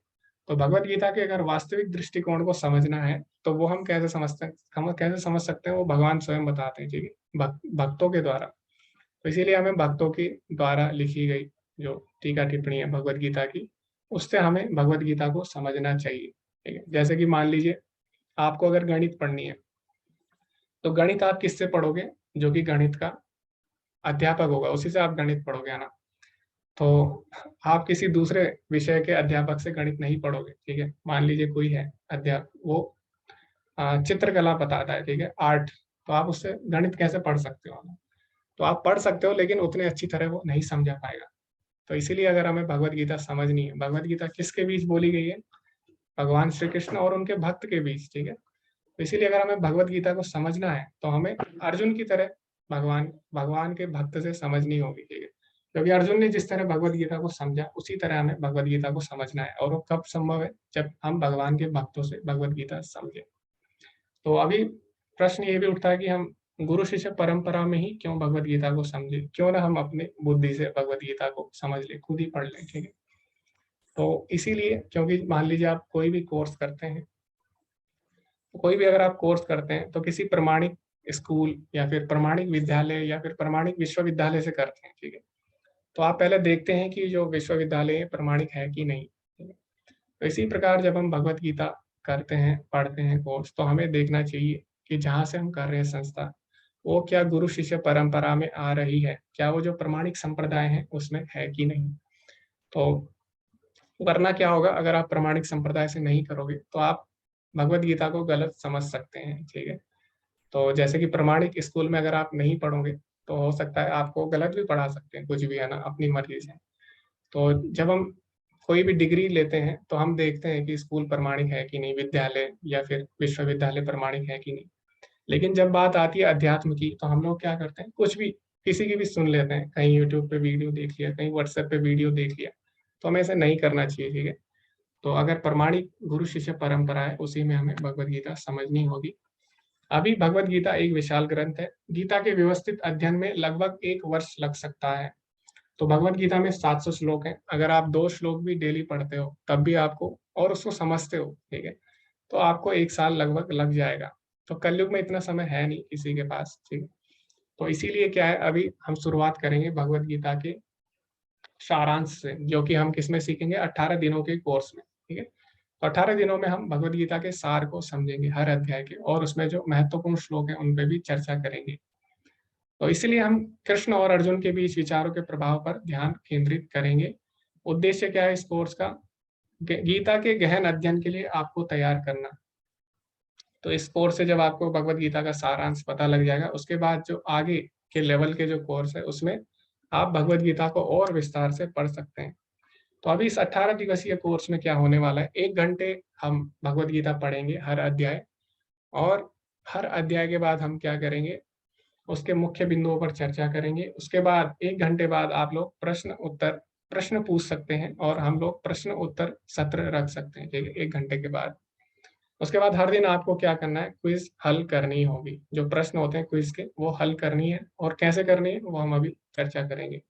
तो भगवत गीता के अगर वास्तविक दृष्टिकोण को समझना है तो वो हम कैसे समझते हैं, हम कैसे समझ सकते हैं, वो भगवान स्वयं बताते हैं, ठीक है, भक्तों के द्वारा। तो इसीलिए हमें भक्तों के द्वारा लिखी गई जो टीका टिप्पणी है भगवत गीता की, उससे हमें भगवत गीता को समझना चाहिए, ठीक है। जैसे कि मान लीजिए आपको अगर गणित पढ़नी है तो गणित आप किससे पढ़ोगे, जो कि गणित का अध्यापक होगा उसी से आप गणित पढ़ोगे, है ना। तो आप किसी दूसरे विषय के अध्यापक से गणित नहीं पढ़ोगे, ठीक है। मान लीजिए कोई है अध्यापक, वो चित्रकला बताता है, ठीक है, आर्ट, तो आप उससे गणित कैसे पढ़ सकते हो? तो आप पढ़ सकते हो लेकिन उतने अच्छी तरह वो नहीं समझा पाएगा। तो इसीलिए अगर हमें भगवत गीता समझनी है, भगवत गीता किसके बीच बोली गई है, भगवान श्री कृष्ण और उनके भक्त के बीच, ठीक है। तो इसीलिए अगर हमें भगवत गीता को समझना है तो हमें अर्जुन की तरह भगवान भगवान के भक्त से समझनी होगी, ठीक है। क्योंकि अर्जुन ने जिस तरह भगवत गीता को समझा उसी तरह हमें भगवत गीता को समझना है, और वो कब संभव है, जब हम भगवान के भक्तों से भगवत गीता समझे। तो अभी प्रश्न ये भी उठता है कि हम गुरु शिष्य परंपरा में ही क्यों भगवत गीता को समझे, क्यों ना हम अपने बुद्धि से भगवत गीता को समझ ले, खुद ही पढ़ लें, ठीक है। तो इसीलिए क्योंकि मान लीजिए आप कोई भी कोर्स करते हैं, कोई भी अगर आप कोर्स करते हैं तो किसी प्रमाणिक स्कूल या फिर प्रमाणिक विद्यालय या फिर प्रमाणिक विश्वविद्यालय से करते हैं, ठीक है। तो आप पहले देखते हैं कि जो विश्वविद्यालय प्रमाणिक है कि नहीं, ठीक है। तो इसी प्रकार जब हम भगवत गीता करते हैं, पढ़ते हैं कोर्स, तो हमें देखना चाहिए कि जहाँ से हम कर रहे हैं संस्था, वो क्या गुरु शिष्य परंपरा में आ रही है, क्या वो जो प्रमाणिक संप्रदाय है उसमें है कि नहीं। तो वरना क्या होगा, अगर आप प्रमाणिक संप्रदाय से नहीं करोगे तो आप भगवत गीता को गलत समझ सकते हैं, ठीक है। तो जैसे कि प्रमाणिक स्कूल में अगर आप नहीं पढ़ोगे तो हो सकता है आपको गलत भी पढ़ा सकते हैं, कुछ भी, है ना, अपनी मर्जी से। तो जब हम कोई भी डिग्री लेते हैं तो हम देखते हैं कि स्कूल प्रमाणिक है कि नहीं, विद्यालय या फिर विश्वविद्यालय प्रमाणिक है कि नहीं। लेकिन जब बात आती है अध्यात्म की तो हम लोग क्या करते हैं, कुछ भी किसी की भी सुन लेते हैं, कहीं यूट्यूब पे वीडियो देख लिया, कहीं व्हाट्सएप पे वीडियो देख लिया। तो हमें ऐसा नहीं करना चाहिए, ठीक है। तो अगर प्रमाणिक गुरु शिष्य परंपरा है उसी में हमें भगवत गीता समझनी होगी। अभी भगवत गीता एक विशाल ग्रंथ है, गीता के व्यवस्थित अध्ययन में लगभग 1 वर्ष लग सकता है। तो भगवत गीता में 700 श्लोक हैं, अगर आप 2 श्लोक भी डेली पढ़ते हो तब भी आपको, और उसको समझते हो, ठीक है, तो आपको 1 साल लगभग लग जाएगा। तो कलयुग में इतना समय है नहीं किसी के पास, ठीक है। तो इसीलिए क्या है, अभी हम शुरुआत करेंगे भगवत गीता के सारांश से, जो कि हम किसमें सीखेंगे, 18 दिनों के कोर्स में, ठीक है। तो 18 दिनों में हम भगवत गीता के सार को समझेंगे, हर अध्याय के, और उसमें जो महत्वपूर्ण श्लोक है उन पे भी चर्चा करेंगे। तो इसलिए हम कृष्ण और अर्जुन के बीच विचारों के प्रभाव पर ध्यान केंद्रित करेंगे। उद्देश्य क्या है इस कोर्स का, गीता के गहन अध्ययन के लिए आपको तैयार करना। तो इस कोर्स से जब आपको भगवत गीता का सारांश पता लग जाएगा, उसके बाद जो आगे के लेवल के जो कोर्स है उसमें आप भगवत गीता को और विस्तार से पढ़ सकते हैं। तो अभी इस 18 दिवसीय कोर्स में क्या होने वाला है, 1 घंटे हम भगवत गीता पढ़ेंगे हर अध्याय, और हर अध्याय के बाद हम क्या करेंगे, उसके मुख्य बिंदुओं पर चर्चा करेंगे। उसके बाद 1 घंटे बाद आप लोग प्रश्न पूछ सकते हैं, और हम लोग प्रश्न उत्तर सत्र रख सकते हैं, ठीक है, 1 घंटे के बाद। उसके बाद हर दिन आपको क्या करना है, क्विज हल करनी होगी, जो प्रश्न होते हैं क्विज के वो हल करनी है, और कैसे करनी है वो हम अभी चर्चा करेंगे।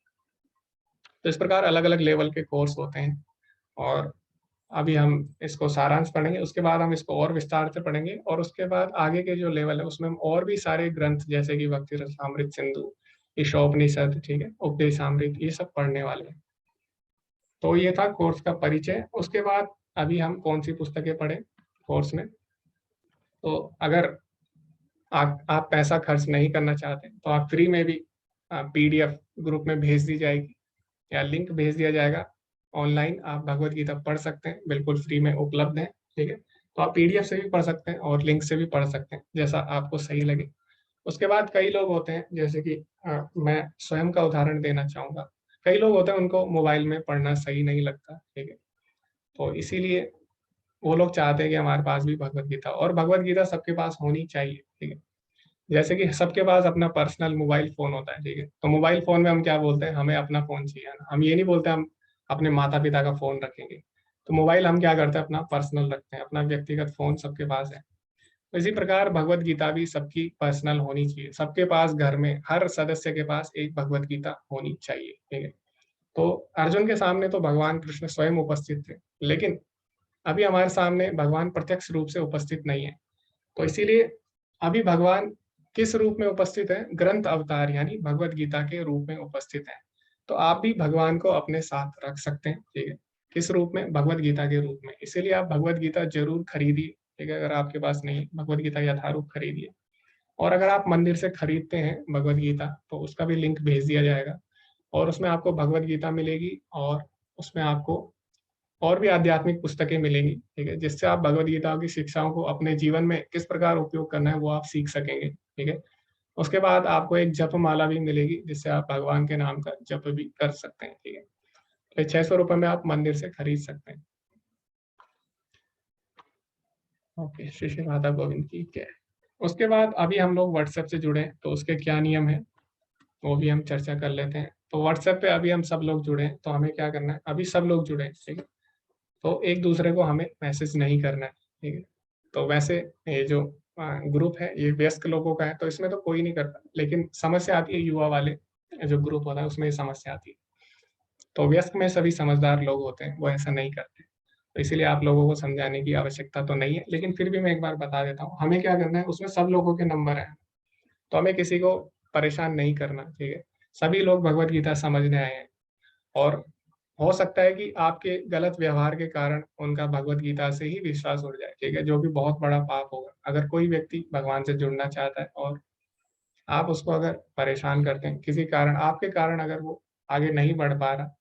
तो इस प्रकार अलग अलग लेवल के कोर्स होते हैं, और अभी हम इसको सारांश पढ़ेंगे, उसके बाद हम इसको और विस्तार से पढ़ेंगे, और उसके बाद आगे के जो लेवल है उसमें हम और भी सारे ग्रंथ जैसे कि भक्ति रसामृत सिंधु, ईशोपनिषद, ठीक है, उपदेशामृत, ये सब पढ़ने वाले हैं। तो ये था कोर्स का परिचय। उसके बाद अभी हम कौन सी पुस्तकें पढ़े कोर्स में, तो अगर आप पैसा खर्च नहीं करना चाहते तो आप फ्री में भी पीडीएफ ग्रुप में भेज दी जाएगी या लिंक भेज दिया जाएगा, ऑनलाइन आप भगवत गीता पढ़ सकते हैं, बिल्कुल फ्री में उपलब्ध है, ठीक है। तो आप पीडीएफ से भी पढ़ सकते हैं और लिंक से भी पढ़ सकते हैं, जैसा आपको सही लगे। उसके बाद कई लोग होते हैं, जैसे कि मैं स्वयं का उदाहरण देना चाहूंगा, कई लोग होते हैं उनको मोबाइल में पढ़ना सही नहीं लगता, ठीक है। तो इसीलिए वो लोग चाहते हैं कि हमारे पास भी भगवत गीता, और भगवत गीता सबके पास होनी चाहिए, ठीक है। जैसे कि सबके पास अपना पर्सनल मोबाइल फोन होता है, ठीक है, तो मोबाइल फोन में हम क्या बोलते हैं, हमें अपना फोन चाहिए ना, हम ये नहीं बोलते हम अपने माता पिता का फोन रखेंगे। तो मोबाइल हम क्या करते हैं, अपना पर्सनल रखते हैं, अपना व्यक्तिगत फोन सबके पास है। तो इसी प्रकार भगवत गीता भी सबकी पर्सनल होनी चाहिए, सबके पास घर में हर सदस्य के पास एक भगवत गीता होनी चाहिए, ठीक है। तो अर्जुन के सामने तो भगवान कृष्ण स्वयं उपस्थित थे, लेकिन अभी हमारे सामने भगवान प्रत्यक्ष रूप से उपस्थित नहीं है। तो इसीलिए अभी भगवान किस रूप में उपस्थित है, ग्रंथ अवतार यानी भगवत गीता के रूप में उपस्थित है। तो आप भी भगवान को अपने साथ रख सकते हैं, ठीक है, किस रूप में, भगवत गीता के रूप में। इसीलिए आप भगवत गीता जरूर खरीदिए, ठीक है, अगर आपके पास नहीं भगवत गीता यथारूप खरीदिए। और अगर आप मंदिर से खरीदते हैं भगवत गीता तो उसका भी लिंक भेज दिया जाएगा, और उसमें आपको भगवत गीता मिलेगी, और उसमें आपको और भी आध्यात्मिक पुस्तकें मिलेंगी, ठीक है, जिससे आप भगवत गीता की शिक्षाओं को अपने जीवन में किस प्रकार उपयोग करना है वो आप सीख सकेंगे, ठीक है। उसके बाद आपको एक जप माला भी मिलेगी, जिससे आप भगवान के नाम का जप भी कर सकते हैं, ठीक है। तो 600 रुपये में आप मंदिर से खरीद सकते हैं। ओके, श्री श्री राधा गोविंद की जय। उसके बाद अभी हम लोग व्हाट्सएप से जुड़े हैं, तो उसके क्या नियम है वो भी हम चर्चा कर लेते हैं। तो व्हाट्सएप पे अभी हम सब लोग जुड़े हैं, तो हमें क्या करना है, अभी सब लोग जुड़े हैं, ठीक है, तो एक दूसरे को हमें मैसेज नहीं करना है, ठीक है। तो वैसे ये जो ग्रुप है ये वयस्क लोगों का है, तो इसमें तो कोई नहीं करता, लेकिन समस्या आती है युवा वाले जो ग्रुप होता है उसमें समस्या आती है। तो वयस्क में सभी समझदार लोग होते हैं, वो ऐसा नहीं करते। तो इसीलिए आप लोगों को समझाने की आवश्यकता तो नहीं है, लेकिन फिर भी मैं एक बार बता देता हूँ हमें क्या करना है, उसमें सब लोगों के नंबर है, तो हमें किसी को परेशान नहीं करना, ठीक है। सभी लोग भगवत गीता समझने आए हैं, और हो सकता है कि आपके गलत व्यवहार के कारण उनका भगवत गीता से ही विश्वास उड़ जाए, ठीक है, जो कि बहुत बड़ा पाप होगा। अगर कोई व्यक्ति भगवान से जुड़ना चाहता है और आप उसको अगर परेशान करते हैं किसी कारण, आपके कारण अगर वो आगे नहीं बढ़ पा रहा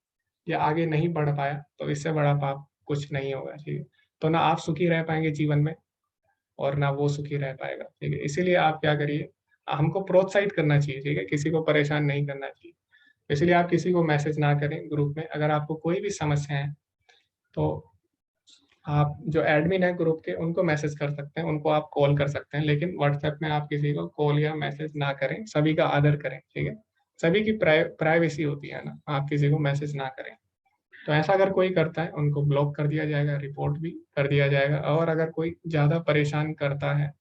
या आगे नहीं बढ़ पाया, तो इससे बड़ा पाप कुछ नहीं होगा, ठीक है। तो ना आप सुखी रह पाएंगे जीवन में, और ना वो सुखी रह पाएगा, ठीक है। इसीलिए आप क्या करिए, हमको प्रोत्साहित करना चाहिए, ठीक है, किसी को परेशान नहीं करना चाहिए। इसलिए आप किसी को मैसेज ना करें ग्रुप में। अगर आपको कोई भी समस्या है तो आप जो एडमिन है ग्रुप के उनको मैसेज कर सकते हैं, उनको आप कॉल कर सकते हैं, लेकिन व्हाट्सएप में आप किसी को कॉल या मैसेज ना करें, सभी का आदर करें, ठीक है। सभी की प्राइवेसी होती है ना, आप किसी को मैसेज ना करें। तो ऐसा अगर कोई करता है उनको ब्लॉक कर दिया जाएगा, रिपोर्ट भी कर दिया जाएगा, और अगर कोई ज्यादा परेशान करता है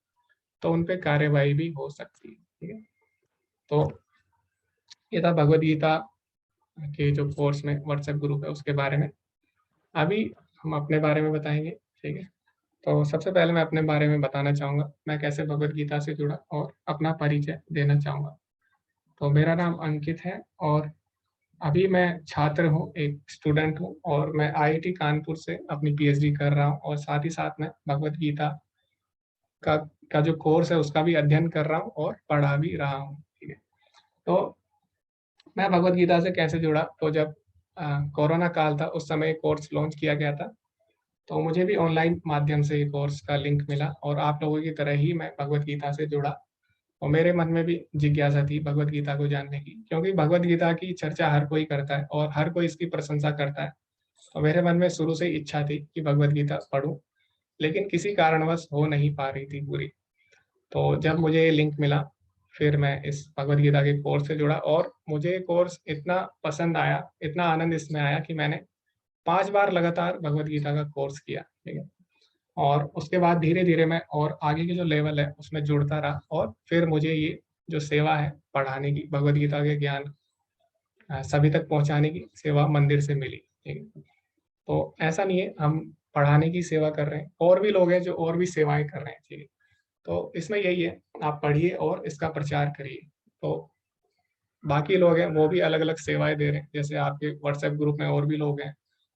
तो उन पे कार्यवाही भी हो सकती है, ठीक है। तो ये था भगवद गीता के जो कोर्स में व्हाट्सएप ग्रुप है उसके बारे में। अभी हम अपने बारे में बताएंगे, ठीक है। तो सबसे पहले मैं अपने बारे में बताना चाहूंगा, मैं कैसे भगवद गीता से जुड़ा, और अपना परिचय देना चाहूंगा। तो मेरा नाम अंकित है, और अभी मैं छात्र हूँ, एक स्टूडेंट हूँ, और मैं आईआईटी कानपुर से अपनी पीएचडी कर रहा हूँ, और साथ ही साथ मैं भगवद गीता का का जो कोर्स है उसका भी अध्ययन कर रहा हूँ और पढ़ा भी रहा हूँ, ठीक है। तो मैं भगवद गीता से कैसे जुड़ा, तो जब कोरोना काल था उस समय कोर्स लॉन्च किया गया था, तो मुझे भी ऑनलाइन माध्यम से ये कोर्स का लिंक मिला, और आप लोगों की तरह ही मैं भगवत गीता से जुड़ा। और मेरे मन में भी जिज्ञासा थी भगवत गीता को जानने की, क्योंकि भगवत गीता की चर्चा हर कोई करता है और हर कोई इसकी प्रशंसा करता है। तो मेरे मन में शुरू से इच्छा थी कि भगवत गीता पढूं, लेकिन किसी कारणवश हो नहीं पा रही थी पूरी। तो जब मुझे ये लिंक मिला, फिर मैं इस भगवत गीता के कोर्स से जुड़ा, और मुझे ये कोर्स इतना पसंद आया, इतना आनंद इसमें आया कि मैंने 5 बार लगातार भगवत गीता का कोर्स किया, ठीक है। और उसके बाद धीरे धीरे मैं और आगे के जो लेवल है उसमें जुड़ता रहा, और फिर मुझे ये जो सेवा है पढ़ाने की, भगवत गीता के ज्ञान सभी तक पहुंचाने की सेवा मंदिर से मिली, ठीक है। तो ऐसा नहीं है हम पढ़ाने की सेवा कर रहे हैं, और भी लोग हैं जो और भी सेवाएं कर रहे हैं, ठीक है। तो इसमें यही है, आप पढ़िए और इसका प्रचार करिए। तो बाकी लोग हैं वो भी अलग अलग सेवाएं दे रहे हैं, जैसे आपके व्हाट्सएप ग्रुप में और भी लोग हैं,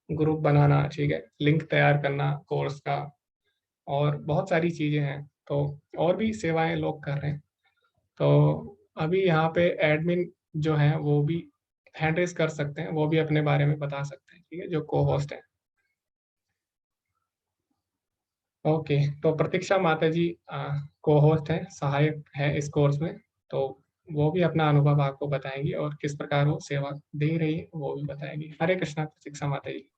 ग्रुप बनाना, ठीक है, लिंक तैयार करना कोर्स का, और बहुत सारी चीजें हैं। तो और भी सेवाएं लोग कर रहे हैं। तो अभी यहाँ पे एडमिन जो है वो भी हैंड रेस कर सकते हैं, वो भी अपने बारे में बता सकते हैं, ठीक है, जो को होस्ट है। ओके, तो प्रतीक्षा माता जी को होस्ट है, सहायक है इस कोर्स में। तो वो भी अपना अनुभव आपको बताएंगी और किस प्रकार वो सेवा दे रही है वो भी बताएंगी। हरे कृष्णा प्रतीक्षा माता जी।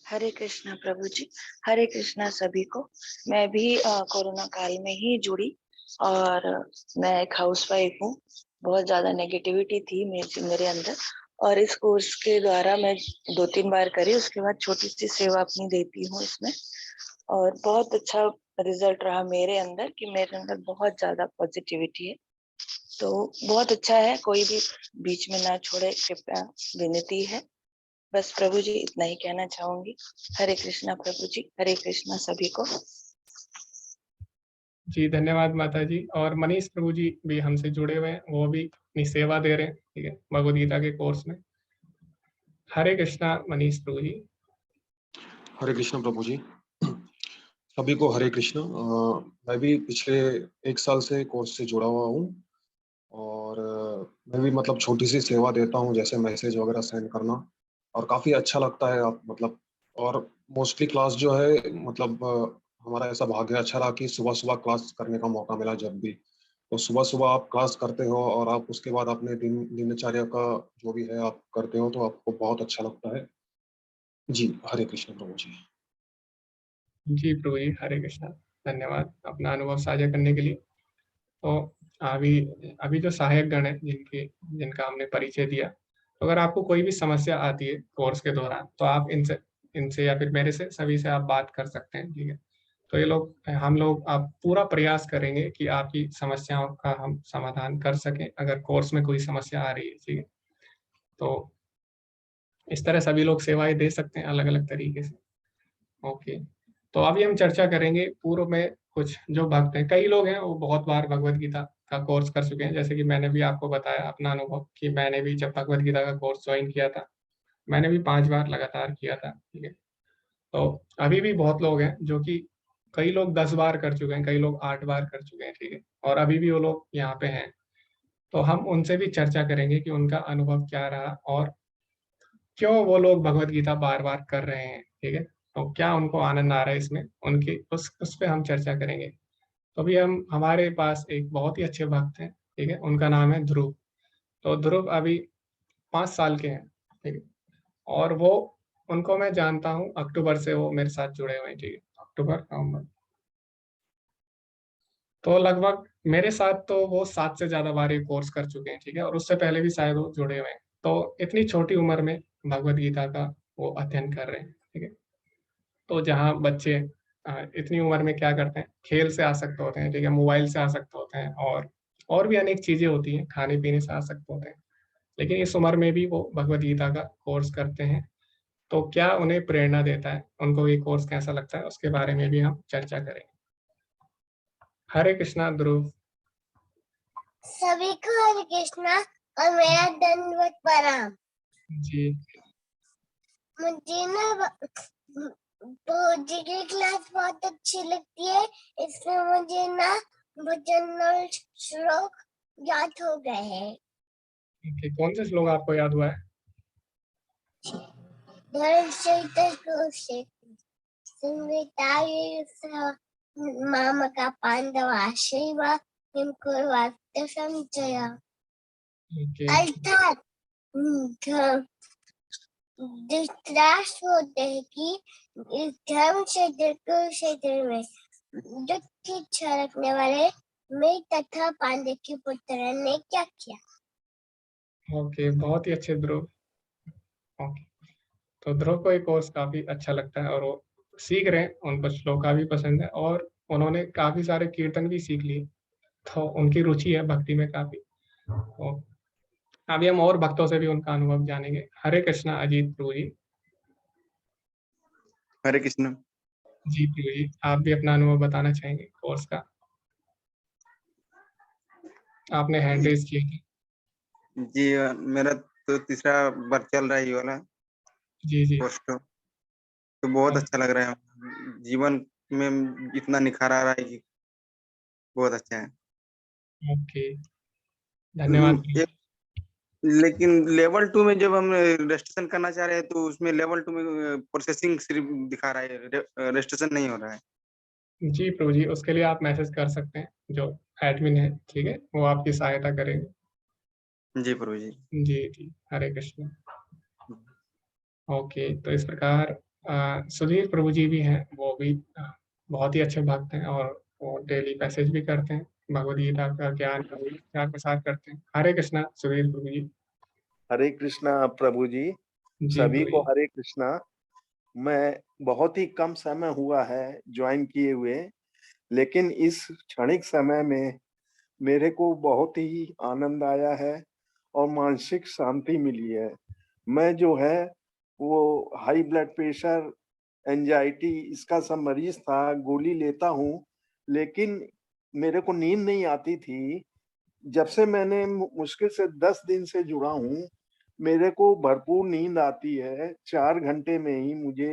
हरे कृष्णा प्रभु जी, हरे कृष्णा सभी को। मैं भी कोरोना काल में ही जुड़ी, और मैं एक हाउसवाइफ हूँ। बहुत ज्यादा नेगेटिविटी थी मेरे अंदर, और इस कोर्स के द्वारा मैं 2-3 बार करी, उसके बाद छोटी सी सेवा अपनी देती हूँ इसमें, और बहुत अच्छा रिजल्ट रहा मेरे अंदर कि मेरे अंदर बहुत ज्यादा पॉजिटिविटी है। तो बहुत अच्छा है, कोई भी बीच में ना छोड़े, कृपया विनती है। बस प्रभु जी इतना ही कहना चाहूंगी। हरे कृष्णा प्रभु जी, हरे कृष्णा सभी को। जी धन्यवाद माता जी। और मनीष प्रभु जी भी हमसे जुड़े हुए हैं, वो भी अपनी सेवा दे रहे हैं, ठीक है, भगवद गीता के कोर्स में। हरे कृष्णा मनीष प्रभु जी। हरे कृष्ण प्रभु जी, सभी को हरे कृष्ण। मैं भी पिछले 1 साल से कोर्स से जुड़ा हुआ हूँ, और मैं भी मतलब छोटी सी सेवा देता हूँ, जैसे मैसेज वगैरह सेंड करना, और काफ़ी अच्छा लगता है। आप मतलब, और मोस्टली क्लास जो है मतलब हमारा ऐसा भाग्य अच्छा रहा कि सुबह सुबह क्लास करने का मौका मिला जब भी। तो सुबह सुबह आप क्लास करते हो और आप उसके बाद अपने दिनचर्या का जो भी है आप करते हो, तो आपको बहुत अच्छा लगता है। जी हरे कृष्ण प्रभु जी। जी प्रभु जी, हरे कृष्णा। धन्यवाद अपना अनुभव साझा करने के लिए। तो अभी अभी जो सहायक गण है जिनका हमने परिचय दिया, तो अगर आपको कोई भी समस्या आती है कोर्स के दौरान, तो आप इनसे इनसे या फिर मेरे से, सभी से आप बात कर सकते हैं, ठीक है। तो ये लोग, हम लोग, आप पूरा प्रयास करेंगे कि आपकी समस्याओं का हम समाधान कर सकें, अगर कोर्स में कोई समस्या आ रही है, ठीक है। तो इस तरह सभी लोग सेवाएं दे सकते हैं अलग अलग तरीके से। ओके, तो अभी हम चर्चा करेंगे पूर्व में कुछ जो भक्त हैं, कई लोग हैं वो बहुत बार भगवत गीता का कोर्स कर चुके हैं, जैसे कि मैंने भी आपको बताया अपना अनुभव कि मैंने भी जब भगवत गीता का कोर्स ज्वाइन किया था, मैंने भी 5 बार लगातार किया था, ठीक है। तो अभी भी बहुत लोग हैं जो कि, कई लोग 10 बार कर चुके हैं, कई लोग 8 बार कर चुके हैं, ठीक है, और अभी भी वो लोग यहाँ पे हैं। तो हम उनसे भी चर्चा करेंगे कि उनका अनुभव क्या रहा और क्यों वो लोग भगवत गीता बार बार कर रहे हैं, ठीक है। तो क्या उनको आनंद आ रहा है इसमें, उनकी उस पे हम चर्चा करेंगे। तो अभी हमारे पास एक बहुत ही अच्छे भक्त हैं, ठीक है, उनका नाम है ध्रुव। तो ध्रुव अभी 5 साल के हैं, ठीक है, और वो, उनको मैं जानता हूँ अक्टूबर से वो मेरे साथ जुड़े हुए हैं, ठीक है, अक्टूबर नवंबर। तो लगभग मेरे साथ तो वो 7 से ज्यादा बार ये कोर्स कर चुके हैं, ठीक है, और उससे पहले भी शायद वो जुड़े हुए हैं। तो इतनी छोटी उम्र में भगवत गीता का वो अध्ययन कर रहे हैं, ठीक है। तो जहाँ बच्चे इतनी उम्र में क्या करते हैं, खेल से आसक्त होते हैं, ठीक है, मोबाइल से आसक्त होते हैं, और भी अनेक चीजें होती हैं, खाने पीने से आसक्त होते हैं, लेकिन इस उम्र में भी वो भगवत गीता का कोर्स करते हैं। तो क्या उन्हें प्रेरणा देता है, उनको ये कोर्स कैसा लगता है, उसके बारे में भी हम चर्चा करेंगे। हरे कृष्णा ध्रुव। सभी को हरे कृष्णा और मेरा दंडवत प्रणाम। जी मुझे ना जी की क्लास बहुत अच्छी लगती है, इसमें मुझे ना भजन और श्लोक याद हो गए हैं। कौन से श्लोक आपको याद हुआ है? मामका पांडवाश्रैव किं कुर्वात्र संचय। अर्थात धृतराष्ट्र होते हैं कि इस धर्म क्षेत्र कुरुक्षेत्र में युद्ध की इच्छा रखने वाले मैं तथा पांडव के पुत्र ने क्या किया। ओके, बहुत ही अच्छे ध्रुव। ओके, तो ध्रुव को ये कोर्स काफी अच्छा लगता है और वो सीख रहे हैं, उनको श्लोक भी पसंद है और उन्होंने काफी सारे कीर्तन भी सीख लिए, तो उनकी रुचि है भक्ति में काफी। तो अभी हम और भक्तों से भी उनका अनुभव जानेंगे। हरे कृष्णा अजीत प्रभु जी। हरे कृष्ण। जी प्रभु जी, आप भी अपना अनुभव बताना चाहेंगे कोर्स का? आपने हैंड रेज किया थी। जी मेरा तो तीसरा बार चल रहा है ये वाला जी जी। कोर्स, तो बहुत अच्छा लग रहा है। जीवन में इतना निखार आ रहा है कि बहुत अच्छा है। ओके, धन्यवाद प्रभु एक, जी। लेकिन लेवल 2 में जब हम रजिस्ट्रेशन करना चाह रहे हैं तो उसमें लेवल 2 में प्रोसेसिंग सिर्फ दिखा रहा है, रजिस्ट्रेशन नहीं हो रहा है। जी प्रभु जी, उसके लिए आप मैसेज कर सकते हैं, जो एडमिन है, ठीक है, वो आपकी सहायता करेंगे। जी प्रभु जी। जी जी, हरे कृष्ण। ओके, तो इस प्रकार सुधीर प्रभु जी भी हैं, वो भी बहुत ही अच्छे भक्त हैं और वो डेली मैसेज भी करते हैं, भगवद गीता का ज्ञान का भी प्रचार प्रसार करते हैं। हरे कृष्णा सुधीर प्रभु जी। हरे कृष्णा प्रभु जी, जी सभी प्रभु को जी। हरे कृष्णा। मैं बहुत ही कम समय हुआ है ज्वाइन किए हुए, लेकिन इस क्षणिक समय में मेरे को बहुत ही आनंद आया है और मानसिक शांति मिली है। मैं जो है वो हाई ब्लड प्रेशर, एंजाइटी इसका सब मरीज था, गोली लेता हूँ, लेकिन मेरे को नींद नहीं आती थी। जब से मैंने मुश्किल से 10 दिन से जुड़ा हूँ, मेरे को भरपूर नींद आती है। 4 घंटे में ही मुझे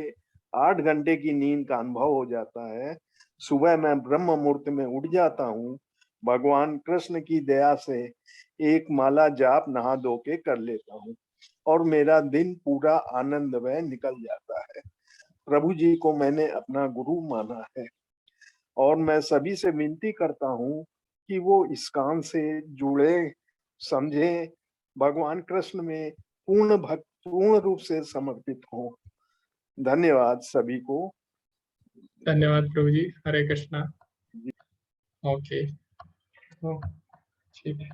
8 घंटे की नींद का अनुभव हो जाता है। सुबह मैं ब्रह्म मुहूर्त में उठ जाता हूँ। भगवान कृष्ण की दया से एक माला जाप नहा धो के कर लेता हूँ और मेरा दिन पूरा आनंदमय निकल जाता है। प्रभु जी को मैंने अपना गुरु माना है और मैं सभी से विनती करता हूँ कि वो इस्कॉन से जुड़े, समझे, भगवान कृष्ण में पूर्ण रूप से समर्पित हों। धन्यवाद सभी को। धन्यवाद प्रभु जी, हरे कृष्णा। ओके, तो ठीक है,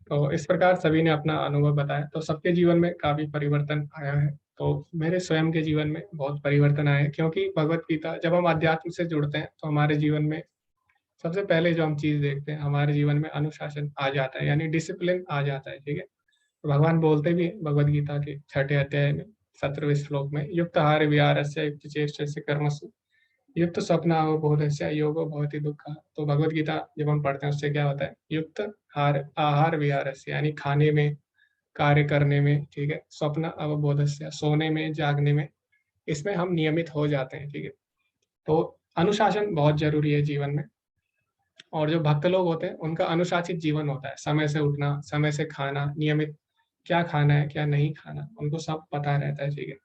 तो इस प्रकार सभी ने अपना अनुभव बताया, तो सबके जीवन में काफी परिवर्तन आया है। तो मेरे स्वयं के जीवन में बहुत परिवर्तन आया है, क्योंकि भगवत गीता, जब हम अध्यात्म से जुड़ते हैं तो हमारे जीवन में सबसे पहले जो हम चीज देखते हैं, हमारे जीवन में अनुशासन आ जाता है, यानी डिसिप्लिन आ जाता है, ठीक है। तो भगवान बोलते भी हैं भगवद गीता के 6ठे अध्याय में 17वें श्लोक में, युक्त आहार विहारस्य युक्त चेष्टस्य कर्मसु युक्त स्वप्न अवबोधस्य योगो भवति दुःखः। तो भगवद गीता जब हम पढ़ते हैं उससे क्या होता है, युक्त आहार विहारस्य यानी खाने में, कार्य करने में, ठीक है, स्वप्न अवबोधस्य सोने में, जागने में, इसमें हम नियमित हो जाते हैं, ठीक है। तो अनुशासन बहुत जरूरी है जीवन में, और जो भक्त लोग होते हैं उनका अनुशासित जीवन होता है, समय से उठना, समय से खाना, नियमित क्या खाना है क्या नहीं खाना, उनको सब पता रहता है, ठीक है।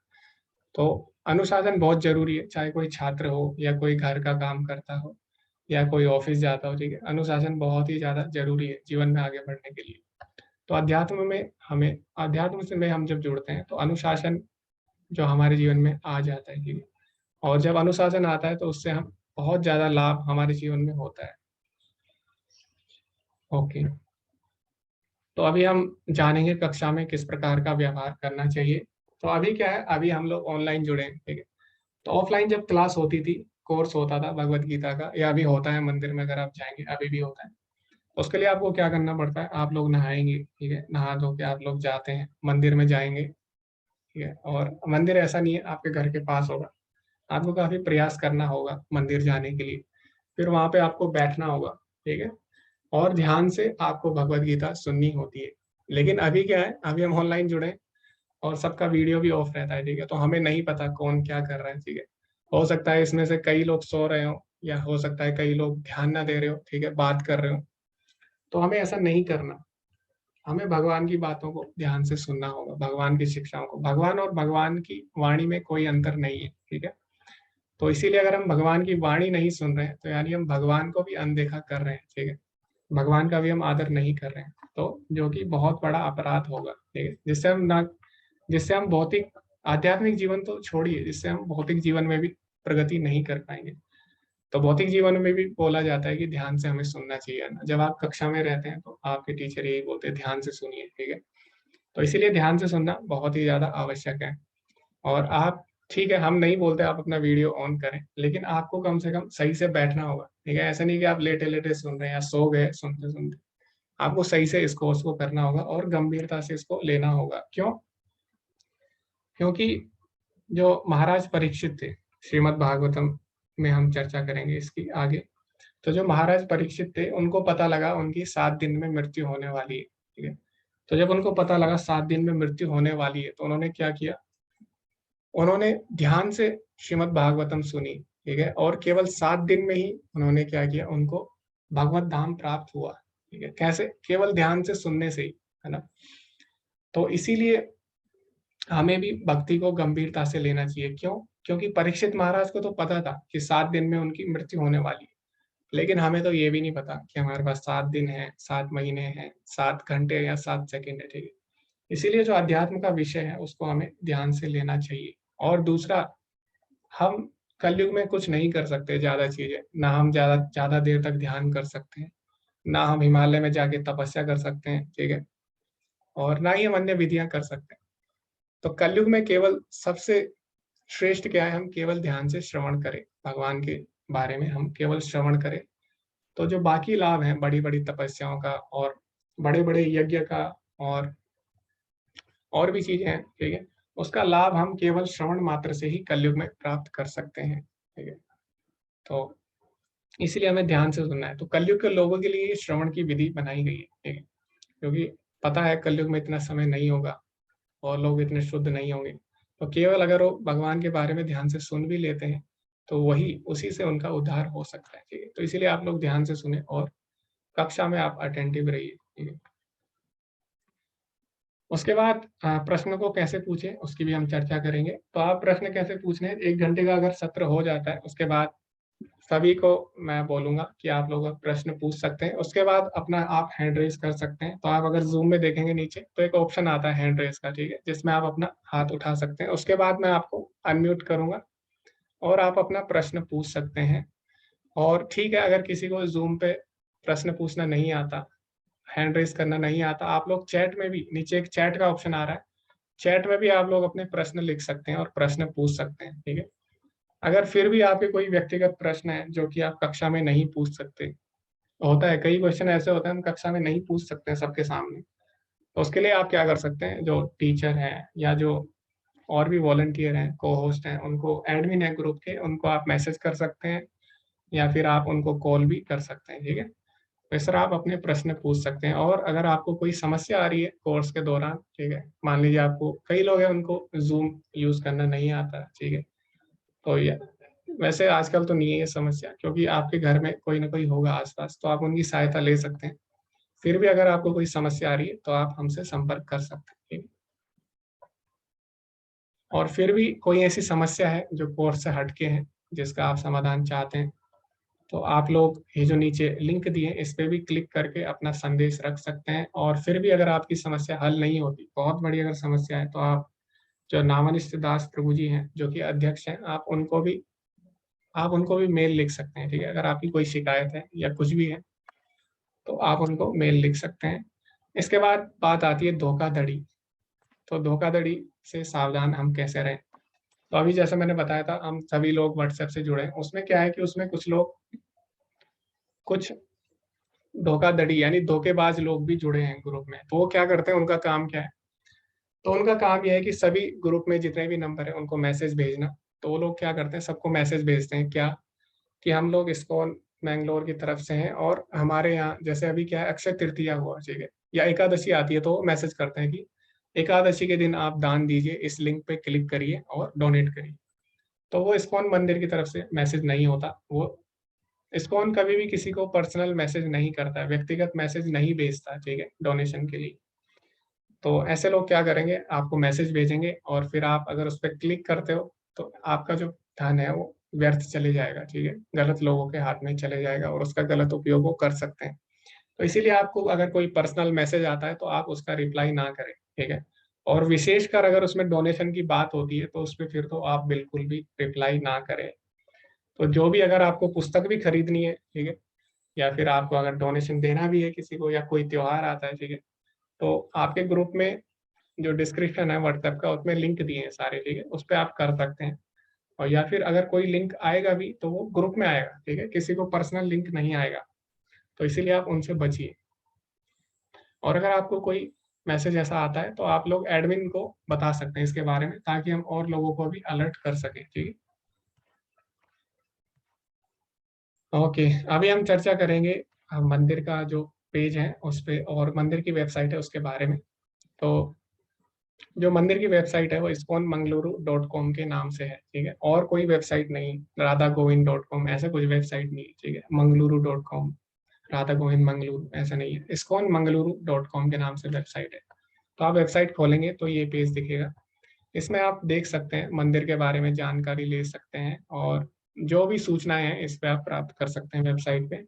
तो अनुशासन बहुत जरूरी है, चाहे कोई छात्र हो या कोई घर का काम करता हो या कोई ऑफिस जाता हो, ठीक है। अनुशासन बहुत ही ज्यादा जरूरी है जीवन में आगे बढ़ने के लिए। तो अध्यात्म से में हम जब जुड़ते हैं तो अनुशासन जो हमारे जीवन में आ जाता है, ठीक है। और जब अनुशासन आता है तो उससे हम बहुत ज्यादा लाभ हमारे जीवन में होता है। ओके, तो अभी हम जानेंगे कक्षा में किस प्रकार का व्यवहार करना चाहिए। तो अभी क्या है, अभी हम लोग ऑनलाइन जुड़े हैं, ठीक है। तो ऑफलाइन जब क्लास होती थी, कोर्स होता था भगवत गीता का, या अभी होता है मंदिर में, अगर आप जाएंगे अभी भी होता है। उसके लिए आपको क्या करना पड़ता है, आप लोग नहाएंगे, ठीक है, नहा धो के आप लोग जाते हैं मंदिर में जाएंगे, ठीक है। और मंदिर ऐसा नहीं है आपके घर के पास होगा, आपको काफी प्रयास करना होगा मंदिर जाने के लिए। फिर वहां पे आपको बैठना होगा, ठीक है, और ध्यान से आपको भगवत गीता सुननी होती है। लेकिन अभी क्या है, अभी हम ऑनलाइन जुड़े हैं और सबका वीडियो भी ऑफ रहता है, ठीक है। तो हमें नहीं पता कौन क्या कर रहा है, ठीक है। हो सकता है इसमें से कई लोग सो रहे हो, या हो सकता है कई लोग ध्यान ना दे रहे हो, ठीक है, बात कर रहे हो। तो हमें ऐसा नहीं करना, हमें भगवान की बातों को ध्यान से सुनना होगा, भगवान की शिक्षाओं को। भगवान और भगवान की वाणी में कोई अंतर नहीं है, ठीक है। तो इसीलिए अगर हम भगवान की वाणी नहीं सुन रहे हैं तो यानी हम भगवान को भी अनदेखा कर रहे हैं, ठीक है, भगवान का भी हम आदर नहीं कर रहे हैं, तो जो कि बहुत बड़ा अपराध होगा, ठीक है। जिससे हम भौतिक आध्यात्मिक जीवन तो छोड़िए, जिससे हम भौतिक जीवन में भी प्रगति नहीं कर पाएंगे। तो भौतिक जीवन में भी बोला जाता है कि ध्यान से हमें सुनना चाहिए ना। जब आप कक्षा में रहते हैं तो आपके टीचर यही बोलते हैं, ध्यान से सुनिए, ठीक है। तो इसीलिए ध्यान से सुनना बहुत ही ज्यादा आवश्यक है। और आप, ठीक है, हम नहीं बोलते आप अपना वीडियो ऑन करें, लेकिन आपको कम से कम सही से बैठना होगा, ठीक है। ऐसा नहीं कि आप लेटे लेटे सुन रहे हैं या सो गए सुनते सुनते। आपको सही से इस कोर्स को करना होगा और गंभीरता से इसको लेना होगा। क्यों? क्योंकि जो महाराज परीक्षित थे, श्रीमद् भागवतम में हम चर्चा करेंगे इसकी आगे। तो जो महाराज परीक्षित थे उनको पता लगा उनकी 7 दिन में मृत्यु होने वाली है, ठीक है। तो जब उनको पता लगा 7 दिन में मृत्यु होने वाली है, तो उन्होंने क्या किया, उन्होंने ध्यान से श्रीमद् भागवतम सुनी, ठीक है, और केवल 7 दिन में ही उन्होंने क्या किया, उनको भगवत धाम प्राप्त हुआ, ठीक है। कैसे? केवल ध्यान से सुनने से ही, है ना। तो इसीलिए हमें भी भक्ति को गंभीरता से लेना चाहिए। क्यों? क्योंकि परीक्षित महाराज को तो पता था कि 7 दिन में उनकी मृत्यु होने वाली है, लेकिन हमें तो ये भी नहीं पता कि हमारे पास 7 दिन है, 7 महीने हैं, 7 घंटे या 7 सेकंड है, ठीक है। इसीलिए जो अध्यात्म का विषय है उसको हमें ध्यान से लेना चाहिए। और दूसरा, हम कलयुग में कुछ नहीं कर सकते ज्यादा चीजें, ना हम ज्यादा देर तक ध्यान कर सकते हैं, ना हम हिमालय में जाके तपस्या कर सकते हैं, ठीक है, और ना ही हम अन्य विधियां कर सकते हैं। तो कलयुग में केवल सबसे श्रेष्ठ क्या है, हम केवल ध्यान से श्रवण करें, भगवान के बारे में हम केवल श्रवण करें। तो जो बाकी लाभ हैं बड़ी बड़ी तपस्याओं का और बड़े बड़े यज्ञ का और भी चीजें हैं, ठीक है, उसका लाभ हम केवल श्रवण मात्र से ही कलयुग में प्राप्त कर सकते हैं, ठीक है। तो इसीलिए हमें ध्यान से सुनना है। तो कलयुग के लोगों के लिए श्रवण की विधि बनाई गई है, ठीक है, क्योंकि पता है कलयुग में इतना समय नहीं होगा और लोग इतने शुद्ध नहीं होंगे। तो केवल अगर वो भगवान के बारे में ध्यान से सुन भी लेते हैं तो वही उसी से उनका उद्धार हो सकता है, ठीक है। तो इसीलिए आप लोग ध्यान से सुने और कक्षा में आप अटेंटिव रहिए, ठीक है। उसके बाद प्रश्न को कैसे पूछे उसकी भी हम चर्चा करेंगे। तो आप प्रश्न कैसे पूछने हैं, 1 घंटे का अगर सत्र हो जाता है उसके बाद सभी को मैं बोलूंगा कि आप लोग प्रश्न पूछ सकते हैं। उसके बाद अपना आप हैंड रेज कर सकते हैं। तो आप अगर जूम में देखेंगे नीचे तो एक ऑप्शन आता है हैंड रेज का, ठीक है, जिसमें आप अपना हाथ उठा सकते हैं। उसके बाद मैं आपको अनम्यूट करूंगा और आप अपना प्रश्न पूछ सकते हैं। और ठीक है, अगर किसी को जूम पे प्रश्न पूछना नहीं आता, हैंड रेज करना नहीं आता, आप लोग चैट में भी, नीचे एक चैट का ऑप्शन आ रहा है, चैट में भी आप लोग अपने प्रश्न लिख सकते हैं और प्रश्न पूछ सकते हैं, ठीक है। अगर फिर भी आपके कोई व्यक्तिगत प्रश्न है जो कि आप कक्षा में नहीं पूछ सकते, होता है कई क्वेश्चन ऐसे होते हैं हम कक्षा में नहीं पूछ सकते हैं सबके सामने, तो उसके लिए आप क्या कर सकते हैं, जो टीचर है या जो और भी वॉलंटियर हैं, को होस्ट हैं, उनको एडमिन है ग्रुप के, उनको आप मैसेज कर सकते हैं या फिर आप उनको कॉल भी कर सकते हैं, ठीक है। तो इस तरह आप अपने प्रश्न पूछ सकते हैं। और अगर आपको कोई समस्या आ रही है कोर्स के दौरान, ठीक है, मान लीजिए आपको, कई लोग हैं उनको जूम यूज करना नहीं आता, ठीक है, तो ये वैसे आजकल तो नहीं है ये समस्या, क्योंकि आपके घर में कोई ना कोई होगा आसपास, तो आप उनकी सहायता ले सकते हैं। फिर भी अगर आपको कोई समस्या आ रही है तो आप हमसे संपर्क कर सकते हैं, ठीक है? और फिर भी कोई ऐसी समस्या है जो कोर्स से हटके है, जिसका आप समाधान चाहते हैं, तो आप लोग ये जो नीचे लिंक दिए इस पे भी क्लिक करके अपना संदेश रख सकते हैं। और फिर भी अगर आपकी समस्या हल नहीं होती, बहुत बड़ी अगर समस्या है, तो आप जो नामनिष्ठ दास प्रभु जी हैं जो कि अध्यक्ष हैं, आप उनको भी मेल लिख सकते हैं, ठीक है। अगर आपकी कोई शिकायत है या कुछ भी है तो आप उनको मेल लिख सकते हैं। इसके बाद बात आती है धोखाधड़ी। तो धोखाधड़ी से सावधान हम कैसे रहें। तो अभी जैसे मैंने बताया था, हम सभी लोग व्हाट्सएप से जुड़े हैं। उसमें क्या है कि उसमें कुछ लोग, कुछ धोखाधड़ी यानी धोखेबाज लोग भी जुड़े हैं ग्रुप में। तो वो क्या करते हैं, उनका काम क्या है, तो उनका काम यह है कि सभी ग्रुप में जितने भी नंबर है उनको मैसेज भेजना। तो वो लोग क्या करते हैं, सबको मैसेज भेजते हैं क्या, कि हम लोग इस्कॉन मैंगलोर की तरफ से हैं और हमारे यहाँ जैसे अभी क्या है, अक्षय तृतीया हुआ, ठीक है, या एकादशी आती है, तो वो मैसेज करते हैं कि एकादशी के दिन आप दान दीजिए, इस लिंक पे क्लिक करिए और डोनेट करिए। तो वो इस्कॉन मंदिर की तरफ से मैसेज नहीं होता। वो इस्कॉन कभी भी किसी को पर्सनल मैसेज नहीं करता, व्यक्तिगत मैसेज नहीं भेजता, ठीक है, डोनेशन के लिए। तो ऐसे लोग क्या करेंगे, आपको मैसेज भेजेंगे और फिर आप अगर उस पर क्लिक करते हो तो आपका जो धन है वो व्यर्थ चले जाएगा, ठीक है, गलत लोगों के हाथ में चले जाएगा और उसका गलत उपयोग वो कर सकते हैं। तो इसीलिए आपको अगर कोई पर्सनल मैसेज आता है तो आप उसका रिप्लाई ना करें, ठीक है। और विशेषकर अगर उसमें डोनेशन की बात होती है तो उस पर फिर तो आप बिल्कुल भी रिप्लाई ना करें। तो जो भी, अगर आपको पुस्तक भी खरीदनी है, ठीक है, या फिर आपको अगर डोनेशन देना भी है किसी को, या कोई त्योहार आता है, ठीक है, तो आपके ग्रुप में जो डिस्क्रिप्शन है व्हाट्सएप का, उसमें लिंक दिए हैं सारे, ठीक है, उस पर आप कर सकते हैं। और या फिर अगर कोई लिंक आएगा भी तो वो ग्रुप में आएगा, ठीक है, किसी को पर्सनल लिंक नहीं आएगा। तो इसीलिए आप उनसे बचिए। और अगर आपको कोई मैसेज ऐसा आता है तो आप लोग एडमिन को बता सकते हैं इसके बारे में, ताकि हम और लोगों को भी अलर्ट कर सकें, ठीक है। ओके, अभी हम चर्चा करेंगे मंदिर का जो पेज है उस पे और मंदिर की वेबसाइट है उसके बारे में। तो जो मंदिर की वेबसाइट है वो iskonmangaluru.com के नाम से है, ठीक है, और कोई वेबसाइट नहीं, radhagovind.com ऐसा कुछ वेबसाइट नहीं है, ठीक है, mangaluru.com, राधा गोविंद मंगलुरु ऐसा नहीं है, iskonmangaluru.com के नाम से वेबसाइट है। तो आप वेबसाइट खोलेंगे तो ये पेज दिखेगा। इसमें आप देख सकते हैं, मंदिर के बारे में जानकारी ले सकते हैं और जो भी सूचनाएं हैं इस पे आप प्राप्त कर सकते हैं वेबसाइट पे।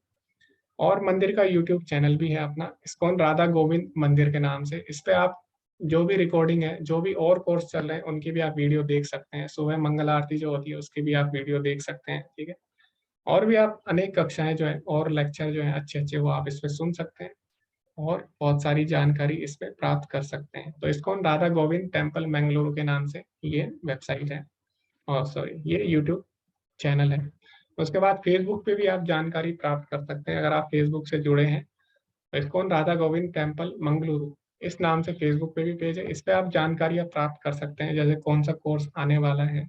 और मंदिर का यूट्यूब चैनल भी है अपना, इस्कॉन राधा गोविंद मंदिर के नाम से। इस पे आप जो भी रिकॉर्डिंग है, जो भी और कोर्स चल रहे हैं उनकी भी आप वीडियो देख सकते हैं। सुबह मंगल आरती जो होती है उसकी भी आप वीडियो देख सकते हैं, ठीक है। और भी आप अनेक कक्षाएं जो है और लेक्चर जो है अच्छे अच्छे वो आप इस पे सुन सकते हैं और बहुत सारी जानकारी इस पे प्राप्त कर सकते हैं। तो इस्कॉन राधा गोविंद टेम्पल मंगलुरु के नाम से ये वेबसाइट है, और सॉरी ये यूट्यूब चैनल है। उसके बाद फेसबुक पे भी आप जानकारी प्राप्त कर सकते हैं। अगर आप फेसबुक से जुड़े हैं तो इस्कॉन राधा गोविंद टेम्पल मंगलुरु इस नाम से फेसबुक पे भी पेज है, इस पे आप जानकारियां प्राप्त कर सकते हैं, जैसे कौन सा कोर्स आने वाला है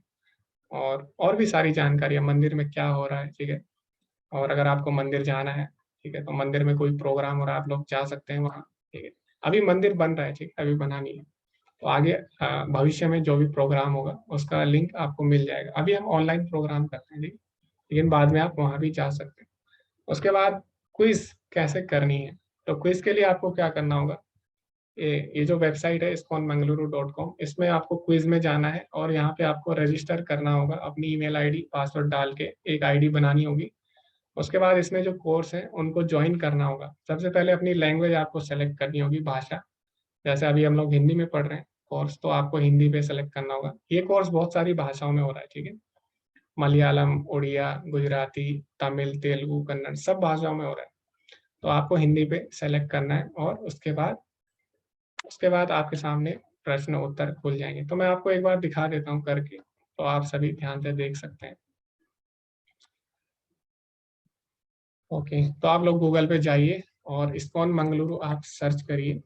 और भी सारी जानकारियां, मंदिर में क्या हो रहा है, ठीक है। और अगर आपको मंदिर जाना है, ठीक है, तो मंदिर में कोई प्रोग्राम हो रहा है आप लोग जा सकते हैं वहाँ, ठीक है। अभी मंदिर बन रहा है, ठीक है, अभी बना नहीं है, तो आगे भविष्य में जो भी प्रोग्राम होगा उसका लिंक आपको मिल जाएगा। अभी हम ऑनलाइन प्रोग्राम करते हैं, ठीक है, लेकिन बाद में आप वहाँ भी जा सकते हैं। उसके बाद क्विज कैसे करनी है, तो क्विज के लिए आपको क्या करना होगा, ये जो वेबसाइट है iskonmangaluru.com, इसमें आपको क्विज में जाना है और यहाँ पे आपको रजिस्टर करना होगा, अपनी ईमेल आईडी पासवर्ड डाल के एक आईडी बनानी होगी। उसके बाद इसमें जो कोर्स है उनको ज्वाइन करना होगा। सबसे पहले अपनी लैंग्वेज आपको सेलेक्ट करनी होगी, भाषा, जैसे अभी हम लोग हिंदी में पढ़ रहे हैं कोर्स, तो आपको हिंदी पे सेलेक्ट करना होगा। ये कोर्स बहुत सारी भाषाओं में हो रहा है, ठीक है, मलयालम, उड़िया, गुजराती, तमिल, तेलुगु, कन्नड़ सब भाषाओं में हो रहा है। तो आपको हिंदी पे सेलेक्ट करना है और उसके बाद आपके सामने प्रश्न उत्तर खुल जाएंगे। तो मैं आपको एक बार दिखा देता हूँ करके, तो आप सभी ध्यान से देख सकते हैं। ओके, तो आप लोग गूगल पे जाइए और इस्कॉन मंगलुरु आप सर्च करिए,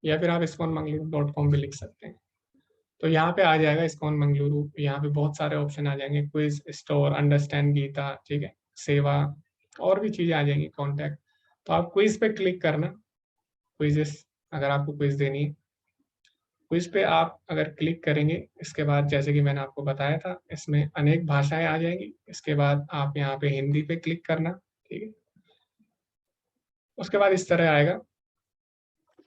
या फिर आप iskonmangaluru.com भी लिख सकते हैं। तो यहाँ पे आ जाएगा इस्कॉन मंगलुरु, यहाँ पे बहुत सारे ऑप्शन आ जाएंगे, क्विज, स्टोर, अंडरस्टैंड गीता, ठीक है, सेवा, और भी चीजें आ जाएंगी, कॉन्टैक्ट। तो आप क्विज पे क्लिक करना, क्विजेस अगर आपको क्विज देनी है, क्विज पे आप अगर क्लिक करेंगे, इसके बाद जैसे कि मैंने आपको बताया था इसमें अनेक भाषाएं आ जाएंगी। इसके बाद आप यहाँ पे हिंदी पे क्लिक करना, ठीक है। उसके बाद इस तरह आएगा।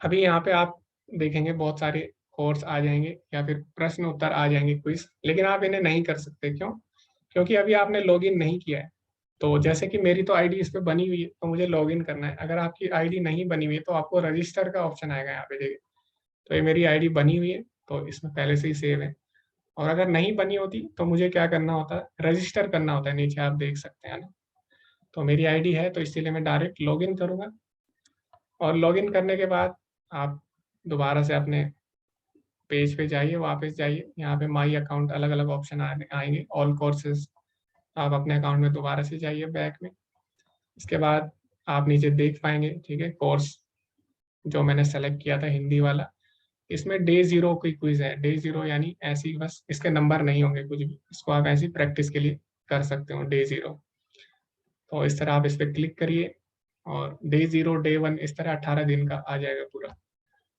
अभी यहाँ पे आप देखेंगे बहुत सारे कोर्स आ जाएंगे या फिर प्रश्न उत्तर आ जाएंगे, क्विज, लेकिन आप इन्हें नहीं कर सकते। क्यों? क्योंकि अभी आपने लॉगिन नहीं किया है। तो जैसे कि मेरी तो आईडी इस पे बनी हुई है, तो मुझे लॉगिन करना है। अगर आपकी आईडी नहीं बनी हुई है तो आपको रजिस्टर का ऑप्शन आएगा यहाँ पे, देखिए। तो ये मेरी आईडी बनी हुई है, तो इसमें पहले से ही सेव है। और अगर नहीं बनी होती तो मुझे क्या करना होता है, रजिस्टर करना होता है, नीचे आप देख सकते हैं ना। तो मेरी आईडी है तो इसीलिए मैं डायरेक्ट लॉगिन करूंगा। और लॉगिन करने के बाद आप दोबारा से अपने पेज पे जाइए, वापस जाइए, यहाँ पे माई अकाउंट अलग अलग ऑप्शन आएंगे, ऑल कोर्सेज, आप अपने अकाउंट में दोबारा से जाइए बैक में। इसके बाद आप नीचे देख पाएंगे, ठीक है, कोर्स जो मैंने सेलेक्ट किया था हिंदी वाला, इसमें डे 0 की क्विज है। डे 0 यानी ऐसी, बस इसके नंबर नहीं होंगे कुछ भी, इसको आप ऐसी प्रैक्टिस के लिए कर सकते हो, डे 0। तो इस तरह आप इस पर क्लिक करिए और डे 0, डे 1 इस तरह 18 दिन का आ जाएगा पूरा।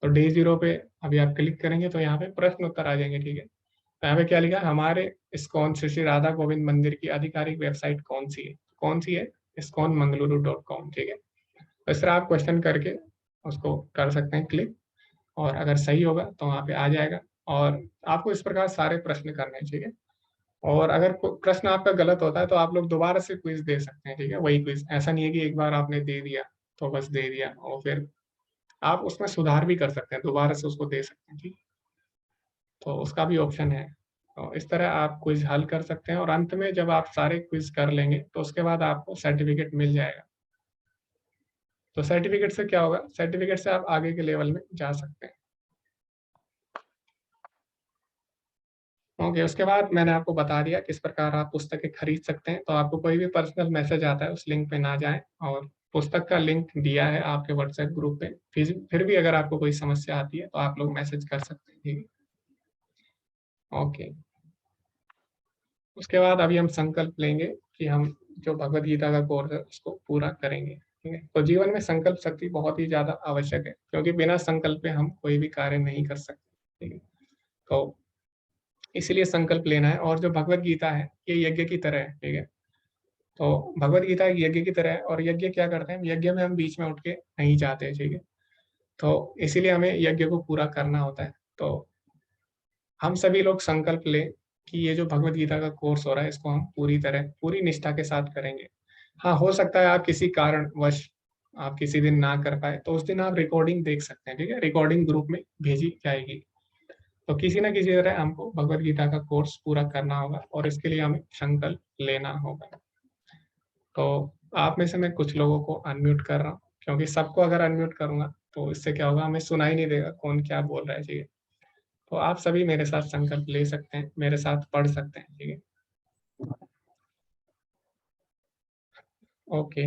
तो डे 0 पे अभी आप क्लिक करेंगे तो यहाँ पे प्रश्न उत्तर आ जाएंगे, ठीक है। तो यहाँ पे क्या लिखा है, हमारे इस्कॉन श्री श्री राधा गोविंद मंदिर की आधिकारिक वेबसाइट कौन सी है, iskonmangaluru.com, ठीक है। तो इस तरह आप क्वेश्चन करके उसको कर सकते हैं क्लिक, और अगर सही होगा तो वहाँ पे आ जाएगा। और आपको इस प्रकार सारे प्रश्न करने हैं, ठीक है। और अगर प्रश्न आपका गलत होता है तो आप लोग दोबारा से क्विज दे सकते हैं, ठीक है, वही क्विज। ऐसा नहीं है कि एक बार आपने दे दिया तो बस दे दिया, और फिर आप उसमें सुधार भी कर सकते हैं, दोबारा से उसको दे सकते हैं, ठीक। तो उसका भी ऑप्शन है। तो इस तरह आप क्विज हल कर सकते हैं और अंत में जब आप सारे क्विज कर लेंगे तो उसके बाद आपको सर्टिफिकेट मिल जाएगा। तो सर्टिफिकेट से क्या होगा, सर्टिफिकेट से आप आगे के लेवल में जा सकते हैं। ओके, उसके बाद मैंने आपको बता दिया किस प्रकार आप पुस्तकें खरीद सकते हैं। तो आपको कोई भी पर्सनल मैसेज आता है उस लिंक पे ना जाएं, और पुस्तक का लिंक दिया है आपके व्हाट्सएप ग्रुप पे। फिर भी अगर आपको कोई समस्या आती है तो आप लोग मैसेज कर सकते हैं, ठीक है। ओके, उसके बाद अभी हम संकल्प लेंगे कि हम जो भगवत गीता का कोर्स है उसको पूरा करेंगे। ठीक है, तो जीवन में संकल्प शक्ति बहुत ही ज्यादा आवश्यक है, क्योंकि बिना संकल्प पे हम कोई भी कार्य नहीं कर सकते। ठीक है, तो इसीलिए संकल्प लेना है। और जो भगवत गीता है ये यज्ञ की तरह है। ठीक है, तो भगवत गीता एक यज्ञ की तरह है, और यज्ञ क्या करते हैं, यज्ञ में हम बीच में उठ के नहीं जाते। ठीक है, तो इसीलिए हमें यज्ञ को पूरा करना होता है। तो हम सभी लोग संकल्प लें कि ये जो भगवत गीता का कोर्स हो रहा है इसको हम पूरी तरह पूरी निष्ठा के साथ करेंगे। हाँ, हो सकता है आप किसी कारणवश आप किसी दिन ना कर पाए, तो उस दिन आप रिकॉर्डिंग देख सकते हैं। ठीक है, रिकॉर्डिंग ग्रुप में भेजी जाएगी। तो किसी ना किसी तरह हमको भगवत गीता का कोर्स पूरा करना होगा, और इसके लिए हमें संकल्प लेना होगा। तो आप में से मैं कुछ लोगों को अनम्यूट कर रहा हूँ, क्योंकि सबको अगर अनम्यूट करूंगा तो इससे क्या होगा, हमें सुनाई नहीं देगा कौन क्या बोल रहा है। ठीक है, तो आप सभी मेरे साथ संकल्प ले सकते हैं, मेरे साथ पढ़ सकते हैं। ठीक है, ओके।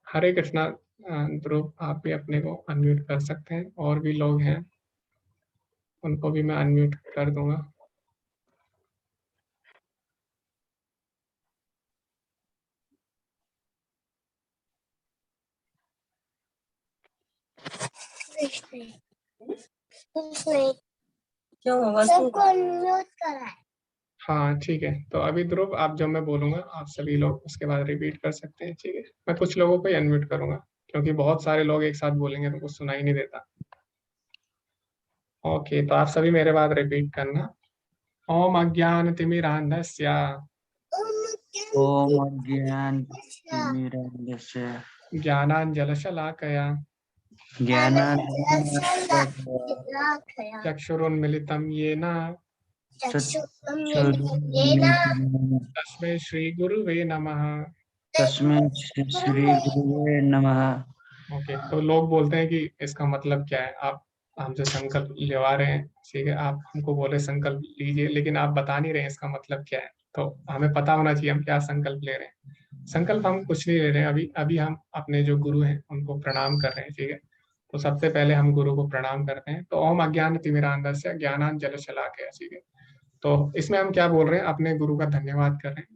हरे कृष्णा। ध्रुव, आप भी अपने को अनम्यूट कर सकते हैं, और भी लोग हैं उनको भी मैं अनम्यूट कर दूंगा। सबको म्यूट करा है। हाँ ठीक है, तो अभी ध्रुव आप जब मैं बोलूंगा आप सभी लोग उसके बाद रिपीट कर सकते हैं। ठीक है, मैं कुछ लोगों को ही अनम्यूट करूंगा, क्योंकि बहुत सारे लोग एक साथ बोलेंगे तो कुछ सुनाई नहीं देता। ओके, तो आप सभी मेरे बाद रिपीट करना। ओम अज्ञानतिमिरान्धस्य ओम अज्ञानतिमिरान्धस्य ज्ञानाञ्जनशलाकया ज्ञानाञ्जनशलाकया चक्षुरुन्मिलितं येन चक्षुरुन्मीलितं तस्मै श्रीगुरुवे नमः। तस्मै श्री गुरुवे नमः। ओके, तो लोग बोलते हैं कि इसका मतलब क्या है। आप हमसे संकल्प लेवा रहे हैं, ठीक है, आप हमको बोले संकल्प लीजिए, लेकिन आप बता नहीं रहे हैं इसका मतलब क्या है। तो हमें पता होना चाहिए हम क्या संकल्प ले रहे हैं। संकल्प हम कुछ नहीं ले रहे हैं, अभी अभी हम अपने जो गुरु हैं उनको प्रणाम कर रहे हैं। ठीक है, तो सबसे पहले हम गुरु को प्रणाम करते हैं। तो ओम अज्ञानतिमिरान्धस्य ज्ञानाञ्जनशलाकया। ठीक है, तो इसमें हम क्या बोल रहे हैं, अपने गुरु का धन्यवाद कर रहे हैं,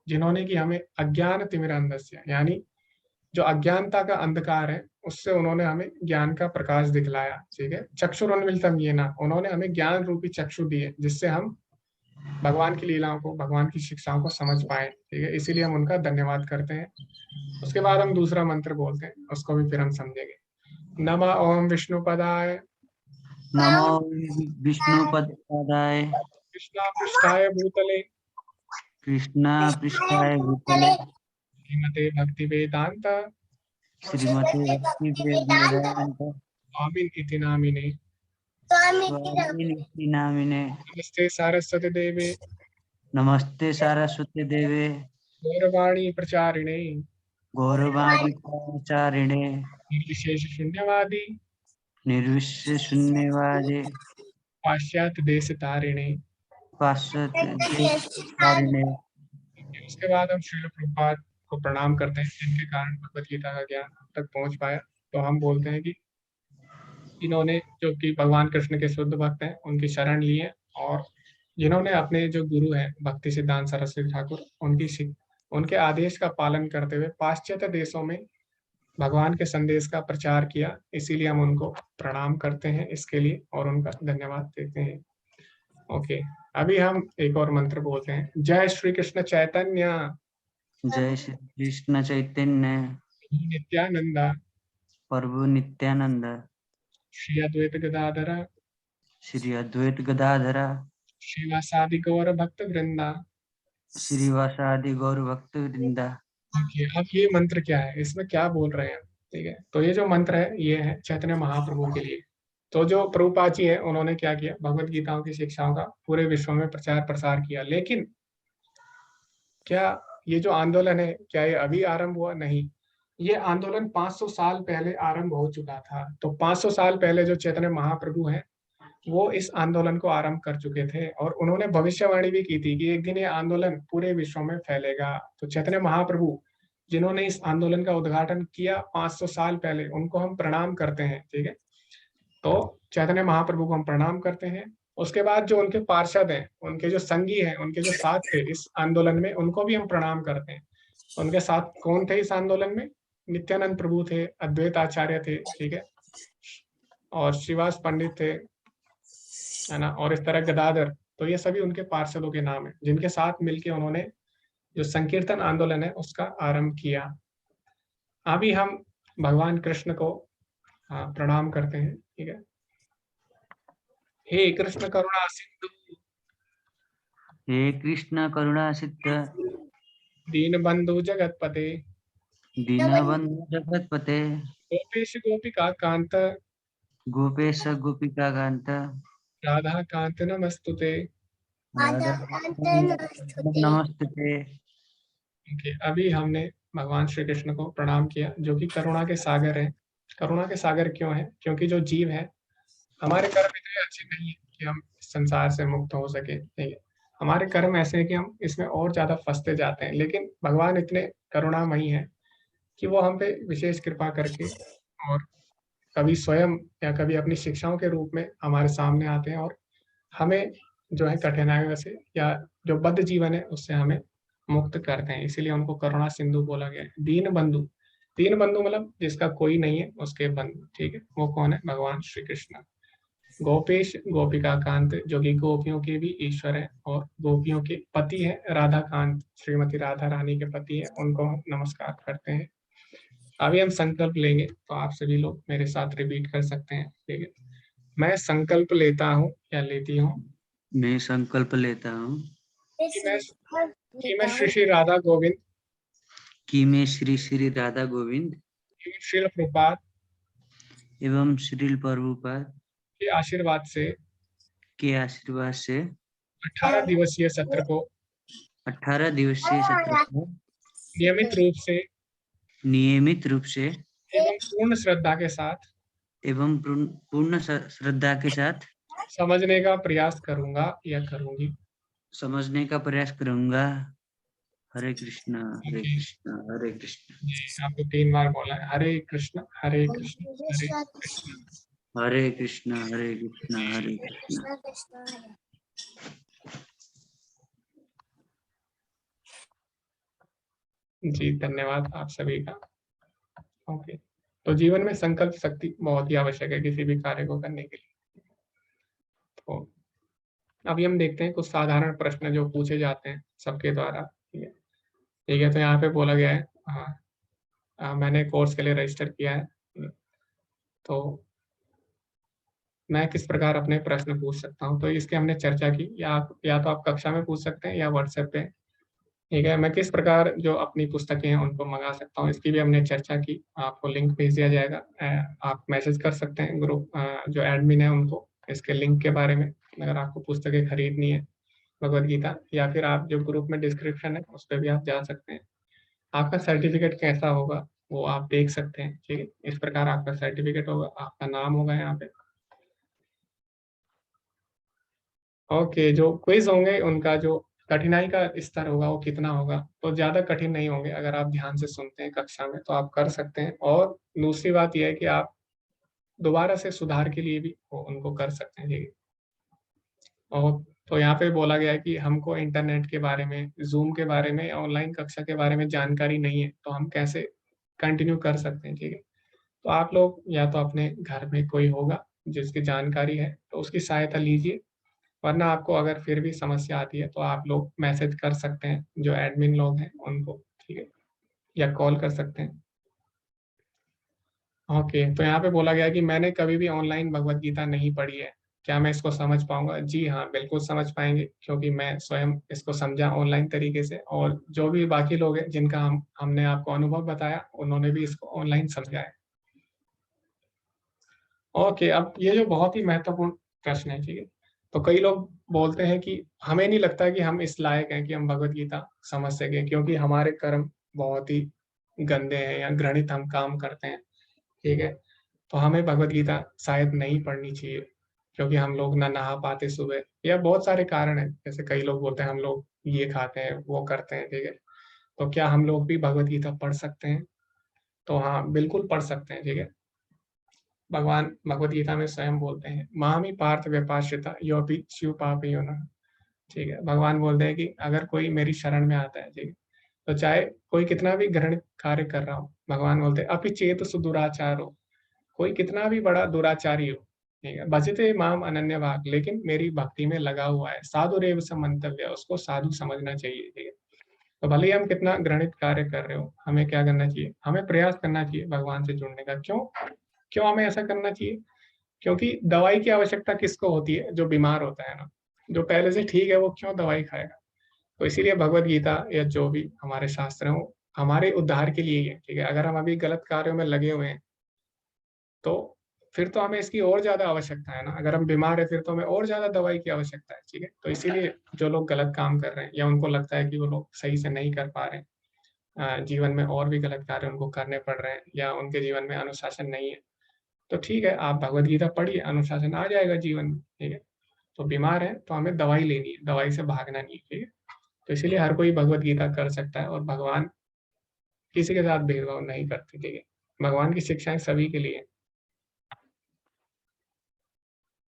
जिन्होंने कि हमें अज्ञान तिमिरान्धस्य यानी जो अज्ञानता का अंधकार है उससे उन्होंने हमें ज्ञान का प्रकाश दिखलाया। ठीक है, चक्षुरुन्मिलितं येन, उन्होंने हमें ज्ञान रूपी चक्षु दिए जिससे हम भगवान की लीलाओं को, भगवान की शिक्षाओं को समझ पाए। ठीक है, इसीलिए हम उनका धन्यवाद करते हैं। उसके बाद हम दूसरा मंत्र बोलते हैं, उसको भी फिर हम समझेंगे। नमः ओम विष्णुपदाय नमो विष्णुपदाय कृष्णा पृष्ठाय भूतले कृष्णा पृष्ठाय भूतले श्रीमते भक्ति वेदांत श्रीमते भक्ति वेदांत स्वामिन इति नामिने स्वामिनिति नामिने नमस्ते सारस्वती देवे नमस्ते सारस्वती देवे गौरवाणी प्रचारिणे गौरवाणी प्रचारिणे निर्विशेष शून्यवादी निर्विशेष शून्यवादे पाश्चात्य देश तारिणे। पाश्चात्य देश तारिणे। उसके बाद हम श्रील प्रभुपाद को प्रणाम करते हैं, जिनके कारण भगवत गीता का ज्ञान हम तक पहुंच पाया। तो हम बोलते हैं कि इन्होंने, जो कि भगवान कृष्ण के शुद्ध भक्त हैं, उनकी शरण ली है, और जिन्होंने अपने जो गुरु हैं भक्ति सिद्धांत सरस्वती ठाकुर, उनके आदेश का पालन करते हुए पाश्चात्य देशों में भगवान के संदेश का प्रचार किया। इसीलिए हम उनको प्रणाम करते हैं इसके लिए, और उनका धन्यवाद देते हैं। ओके, अभी हम एक और मंत्र बोलते हैं। जय श्री कृष्ण चैतन्य जय श्री कृष्ण चैतन्य नित्यानंद प्रभु नित्यानंद श्री अद्वैत गदाधर श्री अद्वैत गदाधर श्रीवासादि गौर भक्त वृंदा। श्रीवासादि गौर भक्त वृंदा। ओके, अब ये मंत्र क्या है, इसमें क्या बोल रहे हैं। ठीक है, तो ये जो मंत्र है ये है चैतन्य महाप्रभु के लिए। तो जो प्रभुपाद जी है उन्होंने क्या किया, भगवत गीताओं की शिक्षाओं का पूरे विश्व में प्रचार प्रसार किया। लेकिन क्या ये जो आंदोलन है क्या ये अभी आरंभ हुआ? नहीं, ये आंदोलन 500 साल पहले आरंभ हो चुका था। तो 500 साल पहले जो चैतन्य महाप्रभु हैं वो इस आंदोलन को आरंभ कर चुके थे, और उन्होंने भविष्यवाणी भी की थी कि एक दिन ये आंदोलन पूरे विश्व में फैलेगा। तो चैतन्य महाप्रभु जिन्होंने इस आंदोलन का उद्घाटन किया 500 साल पहले, उनको हम प्रणाम करते हैं। ठीक है, तो चैतन्य महाप्रभु को हम प्रणाम करते हैं, उसके बाद जो उनके पार्षद हैं, उनके जो संगी हैं, उनके जो साथ थे इस आंदोलन में, उनको भी हम प्रणाम करते हैं। उनके साथ कौन थे इस आंदोलन में? नित्यानंद प्रभु थे, अद्वैत आचार्य थे, ठीक है, और श्रीवास पंडित थे, है ना, और इस तरह गदाधर। तो ये सभी उनके पार्षदों के नाम हैं, जिनके साथ मिलके उन्होंने जो संकीर्तन आंदोलन है उसका आरंभ किया। अभी हम भगवान कृष्ण को प्रणाम करते हैं, ठीक है। हे कृष्ण करुणा सिंधु, हे कृष्ण करुणा सिद्ध, दीन बंधु जगतपते, दीनबंधु जगतपते, गोपेश गोपिका कांत, गोपेश गोपिका कांत, राधा कांत नमस्तुते। राधा नमस्ते। अभी हमने भगवान श्री कृष्ण को प्रणाम किया, जो कि करुणा के सागर हैं। करुणा के सागर क्यों है? क्योंकि जो जीव है, हमारे कर्म इतने अच्छे नहीं है कि हम इस संसार से मुक्त हो सके, ठीक है। हमारे कर्म ऐसे हैं कि हम इसमें और ज्यादा फंसते जाते हैं, लेकिन भगवान इतने करुणामयी हैं कि वो हम पे विशेष कृपा करके और कभी स्वयं या कभी अपनी शिक्षाओं के रूप में हमारे सामने आते हैं और हमें जो है कठिनाइयों से या जो बद्ध जीवन है उससे हमें मुक्त करते हैं। इसीलिए उनको करुणा सिंधु बोला गया है। दीन बंधु, दीन बंधु मतलब जिसका कोई नहीं है उसके बंधु, ठीक है। वो कौन है? भगवान श्री कृष्ण। गोपेश गोपिका कांत, जो कि गोपियों के भी ईश्वर है और गोपियों के पति है। राधा कांत, श्रीमती राधा रानी के पति है, उनको हम नमस्कार करते हैं। अभी हम संकल्प लेंगे, तो आप सभी लोग मेरे साथ रिपीट कर सकते हैं, ठीक है। मैं संकल्प लेता हूँ या लेती हूँ मैं संकल्प लेता हूँ कि मैं श्री श्री राधा गोविंद कि मैं श्री श्री राधा गोविंद एवं श्रील प्रभुपाद एवं श्रील प्रभुपाद के आशीर्वाद से के आशीर्वाद से 18 दिवसीय सत्र को 18 दिवसीय सत्र को नियमित रूप से एवं पूर्ण श्रद्धा के साथ समझने का प्रयास करूंगा या करूंगी। समझने का प्रयास करूंगा। हरे कृष्णा हरे कृष्णा हरे कृष्णा। आपको 3 बार बोला है, हरे कृष्णा हरे कृष्णा हरे कृष्णा, हरे कृष्णा हरे कृष्णा हरे कृष्णा। जी धन्यवाद आप सभी का। ओके, तो जीवन में संकल्प शक्ति बहुत ही आवश्यक है किसी भी कार्य को करने के लिए। तो अभी हम देखते हैं कुछ साधारण प्रश्न जो पूछे जाते हैं सबके द्वारा, ठीक है। ठीक है, तो यहाँ पे बोला गया है मैंने कोर्स के लिए रजिस्टर किया है, तो मैं किस प्रकार अपने प्रश्न पूछ सकता हूँ। तो इसकी हमने चर्चा की, या तो आप कक्षा में पूछ सकते हैं या व्हाट्सएप पे, ठीक है। मैं किस प्रकार जो अपनी पुस्तकें हैं उनको मंगा सकता हूँ, इसकी भी हमने चर्चा की। आपको लिंक भेज दिया जाएगा, आप मैसेज कर सकते हैं ग्रुप जो एडमिन है उनको इसके लिंक के बारे में, अगर आपको पुस्तकें खरीदनी है भगवत गीता, या फिर आप जो ग्रुप में डिस्क्रिप्शन है उस पर भी आप जा सकते हैं। आपका सर्टिफिकेट कैसा होगा वो आप देख सकते हैं, ठीक है। इस प्रकार आपका सर्टिफिकेट होगा, आपका नाम होगा यहाँ पे। ओके, जो क्विज होंगे उनका जो कठिनाई का स्तर होगा वो कितना होगा, तो ज्यादा कठिन नहीं होंगे। अगर आप ध्यान से सुनते हैं कक्षा में तो आप कर सकते हैं। और दूसरी बात यह है कि आप दोबारा से सुधार के लिए भी उनको कर सकते हैं, ठीक है। और तो यहाँ पे बोला गया है कि हमको इंटरनेट के बारे में, जूम के बारे में, ऑनलाइन कक्षा के बारे में जानकारी नहीं है, तो हम कैसे कंटिन्यू कर सकते हैं, ठीक है। तो आप लोग या तो अपने घर में कोई होगा जिसकी जानकारी है तो उसकी सहायता लीजिए, वरना आपको अगर फिर भी समस्या आती है तो आप लोग मैसेज कर सकते हैं जो एडमिन लोग हैं उनको, ठीक है, या कॉल कर सकते हैं। ओके, तो यहाँ पे बोला गया कि मैंने कभी भी ऑनलाइन भगवत गीता नहीं पढ़ी है, क्या मैं इसको समझ पाऊंगा? जी हाँ, बिल्कुल समझ पाएंगे, क्योंकि मैं स्वयं इसको समझा ऑनलाइन तरीके से, और जो भी बाकी लोग हैं जिनका हमने आपको अनुभव बताया उन्होंने भी इसको ऑनलाइन समझा है। ओके, अब ये जो बहुत ही महत्वपूर्ण प्रश्न है, ठीक है। तो कई लोग बोलते हैं कि हमें नहीं लगता कि हम इस लायक हैं कि हम भगवत गीता समझ सके, क्योंकि हमारे कर्म बहुत ही गंदे हैं या घृणित हम काम करते हैं, ठीक है। तो हमें भगवत गीता शायद नहीं पढ़नी चाहिए, क्योंकि हम लोग ना नहा पाते सुबह, या बहुत सारे कारण हैं। जैसे कई लोग बोलते हैं हम लोग ये खाते हैं वो करते हैं, ठीक है। तो क्या हम लोग भी भगवत गीता पढ़ सकते हैं? तो हाँ, बिल्कुल पढ़ सकते हैं, ठीक है। भगवान भगवद गीता में स्वयं बोलते हैं, मामी पार्थ व्यपाश्रिता योपि शिव पापयो न। ठीक है, भगवान बोलते हैं कि अगर कोई मेरी शरण में आता है, ठीक है, तो चाहे कोई कितना भी घृणित कार्य कर रहा हो, भगवान बोलते हैं अपि चेत सुदुराचार हो, कोई कितना भी बड़ा दुराचारी हो, ठीक है, भजते माम अनन्य भाग, लेकिन मेरी भक्ति में लगा हुआ है, साधु रेव समंतव्य, उसको साधु समझना चाहिए। ठीक है, तो भले ही हम कितना घृणित कार्य कर रहे हो, हमें क्या करना चाहिए, हमें प्रयास करना चाहिए भगवान से जुड़ने का। क्यों क्यों हमें ऐसा करना चाहिए? क्योंकि दवाई की आवश्यकता किसको होती है? जो बीमार होता है ना, जो पहले से ठीक है वो क्यों दवाई खाएगा? तो इसीलिए भगवत गीता या जो भी हमारे शास्त्र हैं वो हमारे उद्धार के लिए ही है। ठीक है, अगर हम अभी गलत कार्यों में लगे हुए हैं तो फिर तो हमें इसकी और ज्यादा आवश्यकता है ना। अगर हम बीमार है फिर तो हमें और ज्यादा दवाई की आवश्यकता है। ठीक है, तो इसीलिए जो लोग गलत काम कर रहे हैं या उनको लगता है कि वो लोग सही से नहीं कर पा रहे हैं, जीवन में और भी गलत कार्य उनको करने पड़ रहे हैं या उनके जीवन में अनुशासन नहीं है, तो ठीक है, आप भगवत गीता पढ़िए, अनुशासन आ जाएगा जीवन में। ठीक है, तो बीमार है तो हमें दवाई लेनी है, दवाई से भागना नहीं है। ठीक है, तो इसीलिए हर कोई भगवत गीता कर सकता है और भगवान किसी के साथ भेदभाव नहीं करते। ठीक है, भगवान की शिक्षाएं सभी के लिए।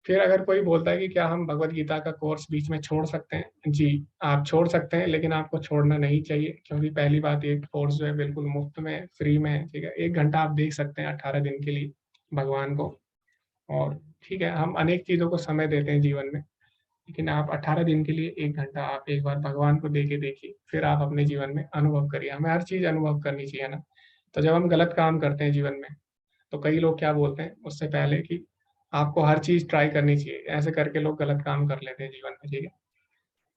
फिर अगर कोई बोलता है कि क्या हम भगवत गीता का कोर्स बीच में छोड़ सकते हैं? जी, आप छोड़ सकते हैं, लेकिन आपको छोड़ना नहीं चाहिए, क्योंकि पहली बात, ये कोर्स जो है बिल्कुल मुफ्त में, फ्री में है। ठीक है, 1 घंटा आप देख सकते हैं 18 दिन के लिए भगवान को। और ठीक है, हम अनेक चीजों को समय देते हैं जीवन में, लेकिन आप 18 दिन के लिए 1 घंटा आप एक बार भगवान को देके देखिए, फिर आप अपने जीवन में अनुभव करिए। हमें हर चीज अनुभव करनी चाहिए ना। तो जब हम गलत काम करते हैं जीवन में, तो कई लोग क्या बोलते हैं उससे पहले कि आपको हर चीज ट्राई करनी चाहिए, ऐसे करके लोग गलत काम कर लेते हैं जीवन में। ठीक है,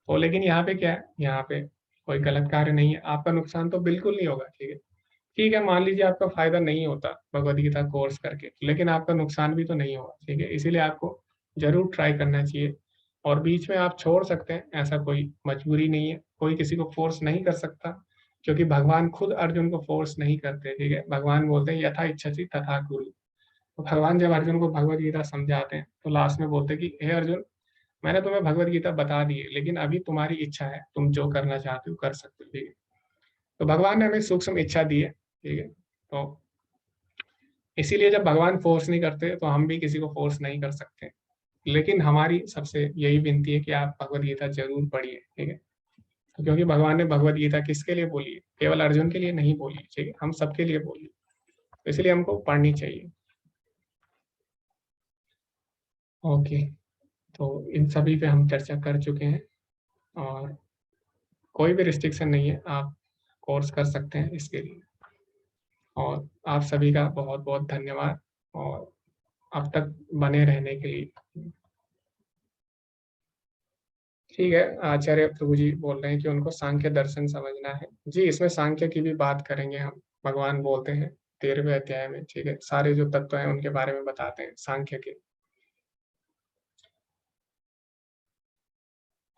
तो लेकिन यहाँ पे क्या है, यहाँ पे कोई गलत कार्य नहीं है, आपका नुकसान तो बिल्कुल नहीं होगा। ठीक है, ठीक है, मान लीजिए आपका फायदा नहीं होता भगवत गीता कोर्स करके, लेकिन आपका नुकसान भी तो नहीं होगा। ठीक है, इसीलिए आपको जरूर ट्राई करना चाहिए। और बीच में आप छोड़ सकते हैं, ऐसा कोई मजबूरी नहीं है, कोई किसी को फोर्स नहीं कर सकता, क्योंकि भगवान खुद अर्जुन को फोर्स नहीं करते। ठीक है, भगवान बोलते हैं यथा इच्छसि तथा कुरु। तो भगवान जब अर्जुन को भगवत गीता समझाते हैं तो लास्ट में बोलते हैं कि हे अर्जुन, मैंने तुम्हें भगवत गीता बता दी है, लेकिन अभी तुम्हारी इच्छा है, तुम जो करना चाहते हो कर सकते हो। ठीक है, तो भगवान ने हमें सूक्ष्म इच्छा दी है। ठीक है, तो इसीलिए जब भगवान फोर्स नहीं करते तो हम भी किसी को फोर्स नहीं कर सकते। लेकिन हमारी सबसे यही विनती है कि आप भगवत गीता जरूर पढ़िए। ठीक है, तो क्योंकि भगवान ने भगवत गीता किसके लिए बोली है? केवल अर्जुन के लिए नहीं बोली। ठीक है, हम सबके लिए बोली, तो इसलिए हमको पढ़नी चाहिए। ओके, तो इन सभी पे हम चर्चा कर चुके हैं और कोई भी रिस्ट्रिक्शन नहीं है, आप कोर्स कर सकते हैं इसके लिए। और आप सभी का बहुत बहुत धन्यवाद और अब तक बने रहने के लिए। ठीक है, आचार्य प्रभु जी बोल रहे हैं कि उनको सांख्य दर्शन समझना है। जी, इसमें सांख्य की भी बात करेंगे हम। भगवान बोलते हैं 13वें अध्याय में। ठीक है, सारे जो तत्व हैं उनके बारे में बताते हैं सांख्य के।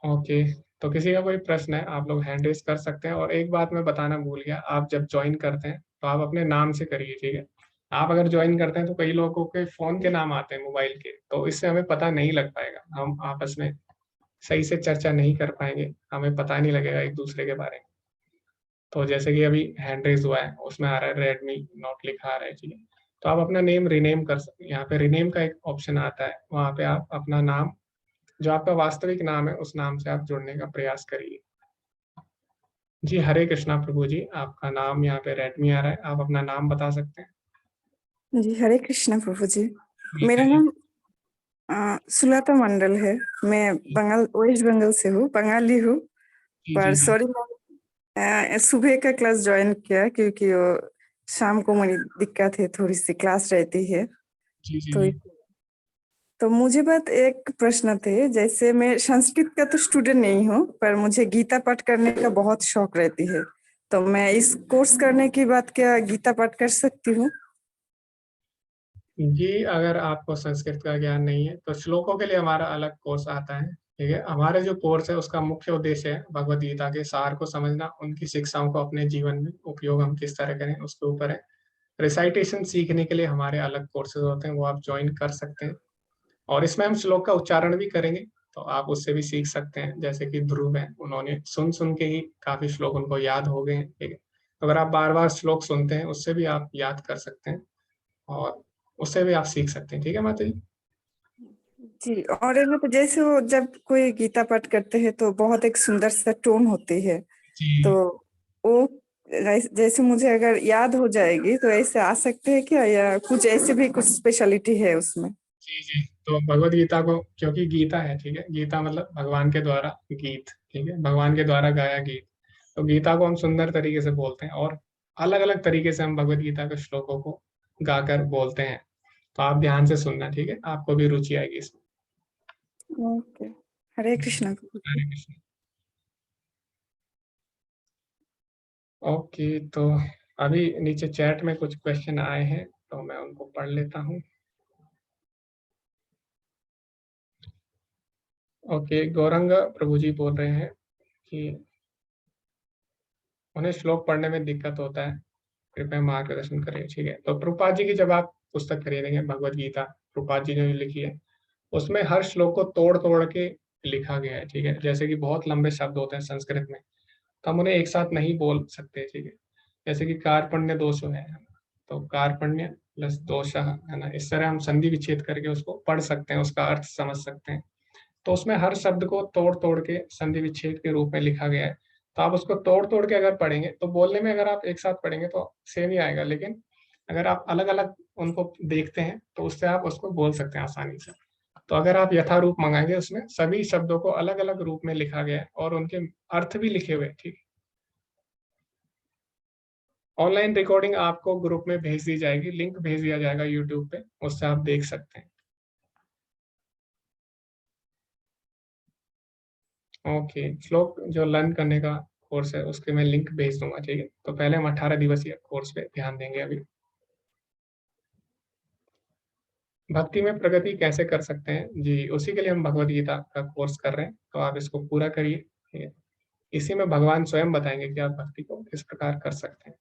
ओके, तो किसी का कोई प्रश्न है आप लोग हैंड रेज कर सकते हैं। और एक बात मैं बताना भूल गया, आप जब ज्वाइन करते हैं तो आप अपने नाम से करिए। ठीक है, आप अगर ज्वाइन करते हैं तो कई लोगों के फोन के नाम आते हैं, मोबाइल के, तो इससे हमें पता नहीं लग पाएगा, हम आपस में सही से चर्चा नहीं कर पाएंगे, हमें पता नहीं लगेगा एक दूसरे के बारे में। तो जैसे कि अभी हैंड रेज हुआ है, उसमें आ रहा है रेडमी नोट लिखा आ रहा है। ठीक है, तो आप अपना नेम रिनेम कर सकते हैं। यहाँ पे रिनेम का एक ऑप्शन आता है, वहाँ पे आप अपना नाम, जो आपका वास्तविक नाम है, उस नाम से आप जुड़ने का प्रयास करिए। जी, हरे कृष्णा प्रभु जी, आपका नाम यहाँ पे रेडमी आ रहा है, आप अपना नाम बता सकते हैं? जी हरे कृष्णा प्रभु जी। जी, मेरा कहिए। नाम सुलता मंडल है। मैं बंगाल, वेस्ट बंगाल से हूँ, बंगाली हूँ। जी पर जी जी सॉरी, सुबह का क्लास ज्वाइन किया क्योंकि वो शाम को मेरी दिक्कत है, थोड़ी सी क्लास रहती है। जी जी तो जी तो मुझे बात एक प्रश्न थे, जैसे मैं संस्कृत का तो स्टूडेंट नहीं हूँ, पर मुझे गीता पाठ करने का बहुत शौक रहती है। तो मैं इस कोर्स करने के बाद क्या गीता पाठ कर सकती हूँ? जी, अगर आपको संस्कृत का ज्ञान नहीं है तो श्लोकों के लिए हमारा अलग कोर्स आता है। ठीक है, हमारे जो कोर्स है उसका मुख्य उद्देश्य है भगवत गीता के सार को समझना, उनकी शिक्षाओं को अपने जीवन में उपयोग हम किस तरह करें उसके ऊपर है। रिसाइटेशन सीखने के लिए हमारे अलग कोर्सेज होते हैं, वो आप ज्वाइन कर सकते हैं। और इसमें हम श्लोक का उच्चारण भी करेंगे, तो आप उससे भी सीख सकते हैं। जैसे कि ध्रुव है, उन्होंने सुन सुन के ही काफी श्लोक उनको याद हो गए हैं। ठीक है, तो अगर आप बार बार श्लोक सुनते हैं उससे भी आप याद कर सकते हैं। और उससे भी आप सीख सकते हैं। ठीक है माता जी? जी, और एक तो जैसे वो जब कोई गीता पाठ करते हैं तो बहुत एक सुंदर सा टोन होती है, तो जी वो जैसे मुझे अगर याद हो जाएगी तो ऐसे आ सकते हैं क्या, या कुछ ऐसे भी कुछ स्पेशलिटी है उसमें? जी जी। तो भगवत गीता को, क्योंकि गीता है, ठीक है, गीता मतलब भगवान के द्वारा गीत, ठीक है, भगवान के द्वारा गाया गीत। तो गीता को हम सुंदर तरीके से बोलते हैं और अलग अलग तरीके से हम भगवत गीता के श्लोकों को गाकर बोलते हैं। तो आप ध्यान से सुनना, ठीक है, आपको भी रुचि आएगी इसमें। ओके, हरे कृष्णा। हरे कृष्ण। ओके, तो अभी नीचे चैट में कुछ क्वेश्चन आए हैं तो मैं उनको पढ़ लेता हूँ। ओके, गौरंग प्रभु जी बोल रहे हैं कि उन्हें श्लोक पढ़ने में दिक्कत होता है, कृपया मार्गदर्शन करें। ठीक है, तो प्रभुपाद जी की जब आप पुस्तक खरीदेंगे भगवत गीता, प्रभुपाद जी ने जो लिखी है, उसमें हर श्लोक को तोड़ तोड़ के लिखा गया है। ठीक है, जैसे कि बहुत लंबे शब्द होते हैं संस्कृत में, तो हम उन्हें एक साथ नहीं बोल सकते। ठीक है, जैसे कि कार्पण्य दोषो है, तो कार्पण्य प्लस दोष है ना, इस तरह हम संधि विच्छेद करके उसको पढ़ सकते हैं, उसका अर्थ समझ सकते हैं। तो उसमें हर शब्द को तोड़ तोड़ के संधि विच्छेद के रूप में लिखा गया है। तो आप उसको तोड़ तोड़ के अगर पढ़ेंगे तो बोलने में, अगर आप एक साथ पढ़ेंगे तो सेम ही आएगा, लेकिन अगर आप अलग अलग उनको देखते हैं तो उससे आप उसको बोल सकते हैं आसानी से। तो अगर आप यथारूप मंगाएंगे, उसमें सभी शब्दों को अलग अलग रूप में लिखा गया है और उनके अर्थ भी लिखे हुए। ठीक, ऑनलाइन रिकॉर्डिंग आपको ग्रुप में भेज दी जाएगी, लिंक भेज दिया जाएगा यूट्यूब पे, उससे आप देख सकते हैं। ओके, श्लोक जो लर्न करने का कोर्स है उसके मैं लिंक भेज दूंगा। ठीक है, तो पहले हम 18 दिवसीय कोर्स पे ध्यान देंगे अभी। भक्ति में प्रगति कैसे कर सकते हैं जी, उसी के लिए हम भगवत गीता का कोर्स कर रहे हैं, तो आप इसको पूरा करिए। ठीक है, इसी में भगवान स्वयं बताएंगे कि आप भक्ति को किस प्रकार कर सकते हैं।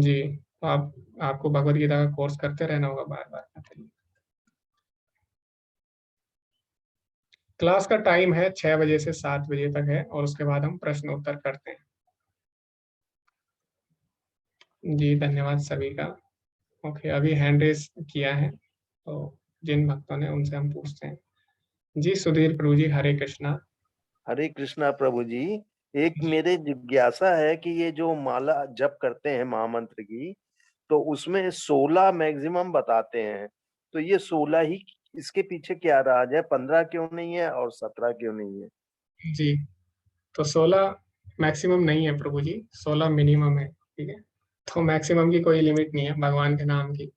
जी, तो आपको भगवत गीता का कोर्स करते रहना होगा बार बार। क्लास का टाइम है 6 बजे से 7 बजे तक है, और उसके बाद हम प्रश्न उत्तर करते हैं। जी धन्यवाद सभी का। ओके, अभी हैंड रेस किया है, तो जिन भक्तों ने, उनसे हम पूछते हैं। जी सुधीर प्रभु जी, हरे कृष्णा। हरे कृष्णा प्रभु जी, एक जी मेरे जिज्ञासा है कि ये जो माला जप करते हैं महामंत्र की, तो उसमें 16 मैक्सिमम बताते हैं, तो ये 16 ही, इसके पीछे क्या राज है? 15 क्यों नहीं है और 17 क्यों नहीं है? जी, तो 16 मैक्सिमम नहीं है प्रभु जी, 16 मिनिमम है। ठीक है, तो मैक्सिमम की कोई लिमिट नहीं है भगवान के नाम की।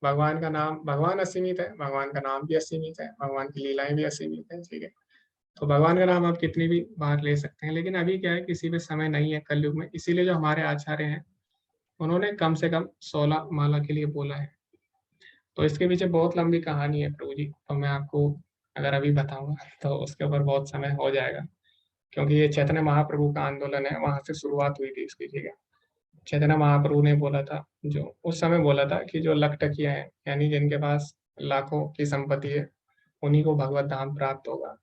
भगवान का नाम, भगवान असीमित है, भगवान का नाम भी असीमित है, भगवान की लीलाएं भी असीमित है। ठीक है, तो भगवान का नाम आप कितनी भी बार ले सकते हैं, लेकिन अभी क्या है, किसी पे समय नहीं है कलयुग में, इसीलिए जो हमारे आचार्य हैं उन्होंने कम से कम 16 माला के लिए बोला है। तो इसके पीछे बहुत लंबी कहानी है प्रभु जी, तो मैं आपको अगर अभी बताऊंगा तो उसके ऊपर बहुत समय हो जाएगा, क्योंकि ये चैतन्य महाप्रभु का आंदोलन है, वहां से शुरुआत हुई थी इसकी। ठीक है, चैतन्य महाप्रभु ने बोला था, जो उस समय बोला था कि जो लखटकिया है, यानी जिनके पास लाखों की संपत्ति है, उन्हीं को भगवत धाम प्राप्त होगा।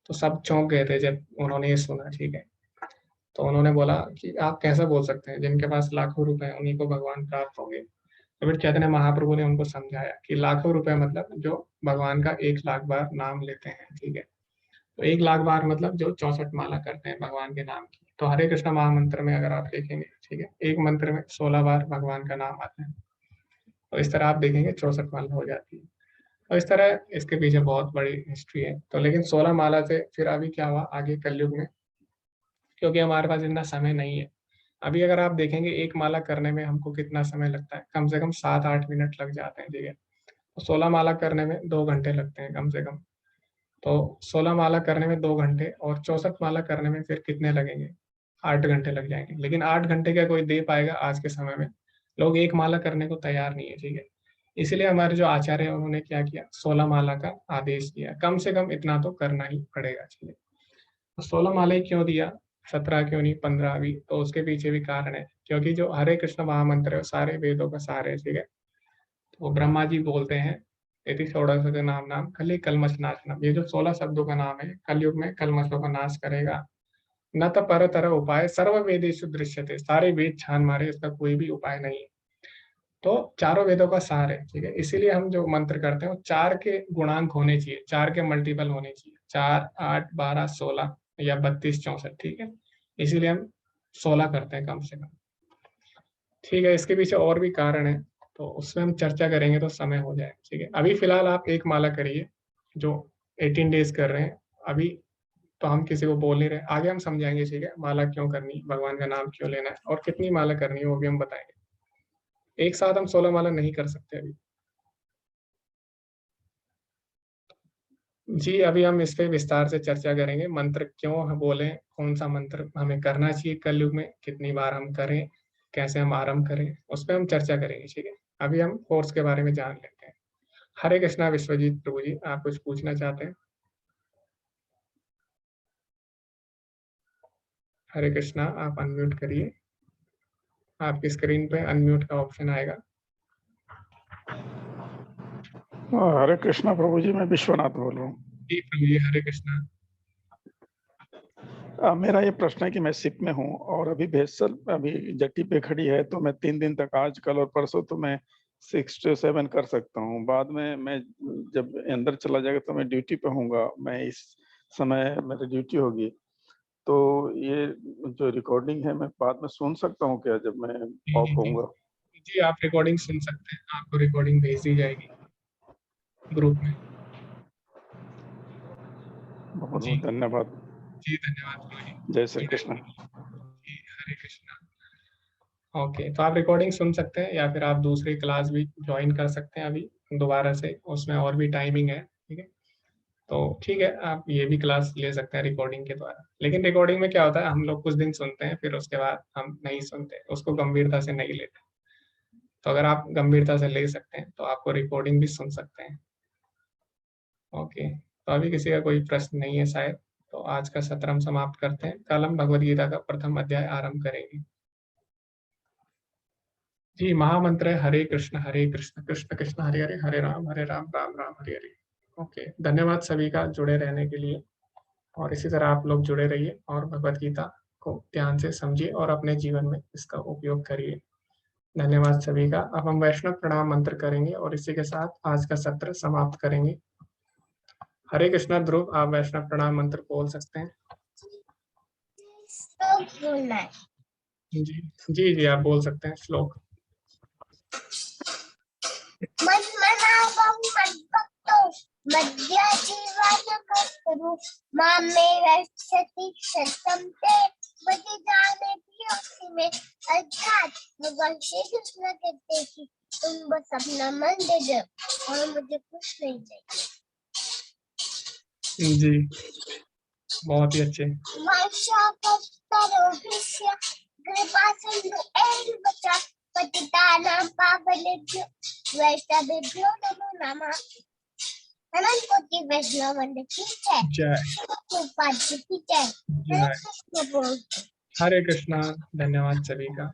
तो सब चौंक गए थे जब उन्होंने ये सुना। ठीक है, तो उन्होंने बोला कि आप कैसे बोल सकते हैं, जिनके पास लाखों रुपए हैं उन्हीं को भगवान प्राप्त होंगे। तो फिर चैतन्य महाप्रभु ने उनको समझाया कि लाखों रुपए मतलब जो भगवान का 1 लाख बार नाम लेते हैं। ठीक है, तो 1 लाख बार मतलब जो 64 माला करते हैं भगवान के नाम की। तो हरे कृष्ण महामंत्र में अगर आप देखेंगे, ठीक है, एक मंत्र में 16 बार भगवान का नाम आता है, तो इस तरह आप देखेंगे 64 माला हो जाती है। तो इस तरह इसके पीछे बहुत बड़ी हिस्ट्री है। तो लेकिन 16 माला से फिर अभी क्या हुआ आगे कलयुग में, क्योंकि हमारे पास इतना समय नहीं है। अभी अगर आप देखेंगे एक माला करने में हमको कितना समय लगता है, कम से कम 7-8 मिनट लग जाते हैं। ठीक है, तो 16 माला करने में 2 घंटे लगते हैं कम से कम। तो 16 माला करने में 2 घंटे, और 64 माला करने में फिर कितने लगेंगे, 8 घंटे लग जाएंगे। लेकिन 8 घंटे क्या कोई दे पाएगा आज के समय में? लोग एक माला करने को तैयार नहीं है। ठीक है, इसलिए हमारे जो आचार्य है उन्होंने क्या किया, 16 माला का आदेश दिया, कम से कम इतना तो करना ही पड़ेगा। ठीक है, तो 16 माला ही क्यों दिया, 17 क्यों नहीं, 15 भी? तो उसके पीछे भी कारण है, क्योंकि जो हरे कृष्ण महामंत्र है वो सारे वेदों का सार है। ठीक है, तो ब्रह्मा जी बोलते हैं, यदि षोडश के नाम कली कलमश नाशनम, ये जो 16 शब्दों का नाम है, कलयुग में कलमशों का नाश करेगा। न तो परतर उपाय सर्व वेदेषु दृश्यते, सारे वेद छान मारे, इसका कोई भी उपाय नहीं है। तो चारों वेदों का सार है, ठीक है। इसीलिए हम जो मंत्र करते हैं वो 4 के गुणांक होने चाहिए, 4 के मल्टीपल होने चाहिए, 4, 8, 12, 16 या 32, 64, ठीक है। इसीलिए हम 16 करते हैं कम से कम, ठीक है। इसके पीछे और भी कारण है, तो उसमें हम चर्चा करेंगे तो समय हो जाए, ठीक है। अभी फिलहाल आप एक माला करिए, जो 18 डेज कर रहे हैं अभी, तो हम किसी को बोल नहीं रहे, आगे हम समझाएंगे, ठीक है। माला क्यों करनी, भगवान का नाम क्यों लेना है और कितनी माला करनी है वो भी हम बताएंगे। एक साथ हम 16 माला नहीं कर सकते अभी। जी, अभी हम इस पे विस्तार से चर्चा करेंगे, मंत्र क्यों हम बोले, कौन सा मंत्र हमें करना चाहिए कलयुग में, कितनी बार हम करें, कैसे हम आरंभ करें, उस पर हम चर्चा करेंगे, ठीक है। अभी हम कोर्स के बारे में जान लेते हैं। हरे कृष्णा विश्वजीत प्रभु जी, आप कुछ पूछना चाहते हैं? हरे कृष्णा, आप अनम्यूट करिए, आपकी स्क्रीन पे अनम्यूट का ऑप्शन आएगा। हरे कृष्णा प्रभु जी, मैं विश्वनाथ बोल रहा हूँ। जी प्रभु जी, हरे कृष्णा। मेरा ये प्रश्न है कि मैं सिप में हूँ और अभी भेसल अभी जट्टी पे खड़ी है, तो मैं 3 दिन तक, आज कल और परसों, तो मैं 6 to 7 कर सकता हूँ। बाद में मैं जब अंदर चला जाएगा तो मैं ड्यूटी पे होऊंगा, मैं इस समय मेरी ड्यूटी होगी, तो ये जो रिकॉर्डिंग है मैं बाद में सुन सकता हूँ क्या, जब मैं ऑफ होऊंगा? जी, आप रिकॉर्डिंग सुन सकते हैं, आपको रिकॉर्डिंग भेज दी जाएगी ग्रुप में। बहुत बहुत धन्यवाद। जी धन्यवाद प्रभु जी। जय श्री कृष्ण। जी, हरे कृष्णा। ओके, तो आप रिकॉर्डिंग सुन सकते हैं या फिर आप दूसरी क्लास भी ज्वाइन कर सकते हैं अभी दोबारा से, उसमें और भी टाइमिंग है, ठीक है। तो ठीक है, आप ये भी क्लास ले सकते हैं रिकॉर्डिंग के द्वारा। लेकिन रिकॉर्डिंग में क्या होता है, हम लोग कुछ दिन सुनते हैं, फिर उसके बाद हम नहीं सुनते, उसको गंभीरता से नहीं लेते। तो अगर आप गंभीरता से ले सकते हैं तो आपको रिकॉर्डिंग भी सुन सकते हैं। ओके, तो अभी किसी का कोई प्रश्न नहीं है शायद, तो आज का सत्र हम समाप्त करते हैं। कल हम भगवद गीता का प्रथम अध्याय आरंभ करेंगे। जी, महामंत्र है हरे कृष्ण कृष्ण कृष्ण हरे हरे, हरे राम राम राम हरे हरे। ओके, धन्यवाद सभी का जुड़े रहने के लिए, और इसी तरह आप लोग जुड़े रहिए और भगवद गीता को ध्यान से समझिए और अपने जीवन में इसका उपयोग करिए। धन्यवाद सभी का। अब हम वैष्णव प्रणाम मंत्र करेंगे और इसी के साथ आज का सत्र समाप्त करेंगे। हरे कृष्णा ध्रुव, आप वैष्णव प्रणाम मंत्र बोल सकते हैं। जी जी जी, आप बोल सकते हैं श्लोक। मध्य जीवन कस्तुरु मामे रक्षति शतम ते बलिदाने प्रियोसी में। अर्थात भगवान श्री कृष्ण कहते हैं कि तुम बस अपना मन दे दो और मुझे कुछ नहीं चाहिए। जी, बहुत ही अच्छे। वर्षा कस्तरो विषय कृपा सिंधु एल बचा पतितानां पावनेभ्यो वैष्णवेभ्यो नमो नमः। अनंत कोटि वैष्णव वंदे की जय। जय। हरे कृष्णा, धन्यवाद सभी का।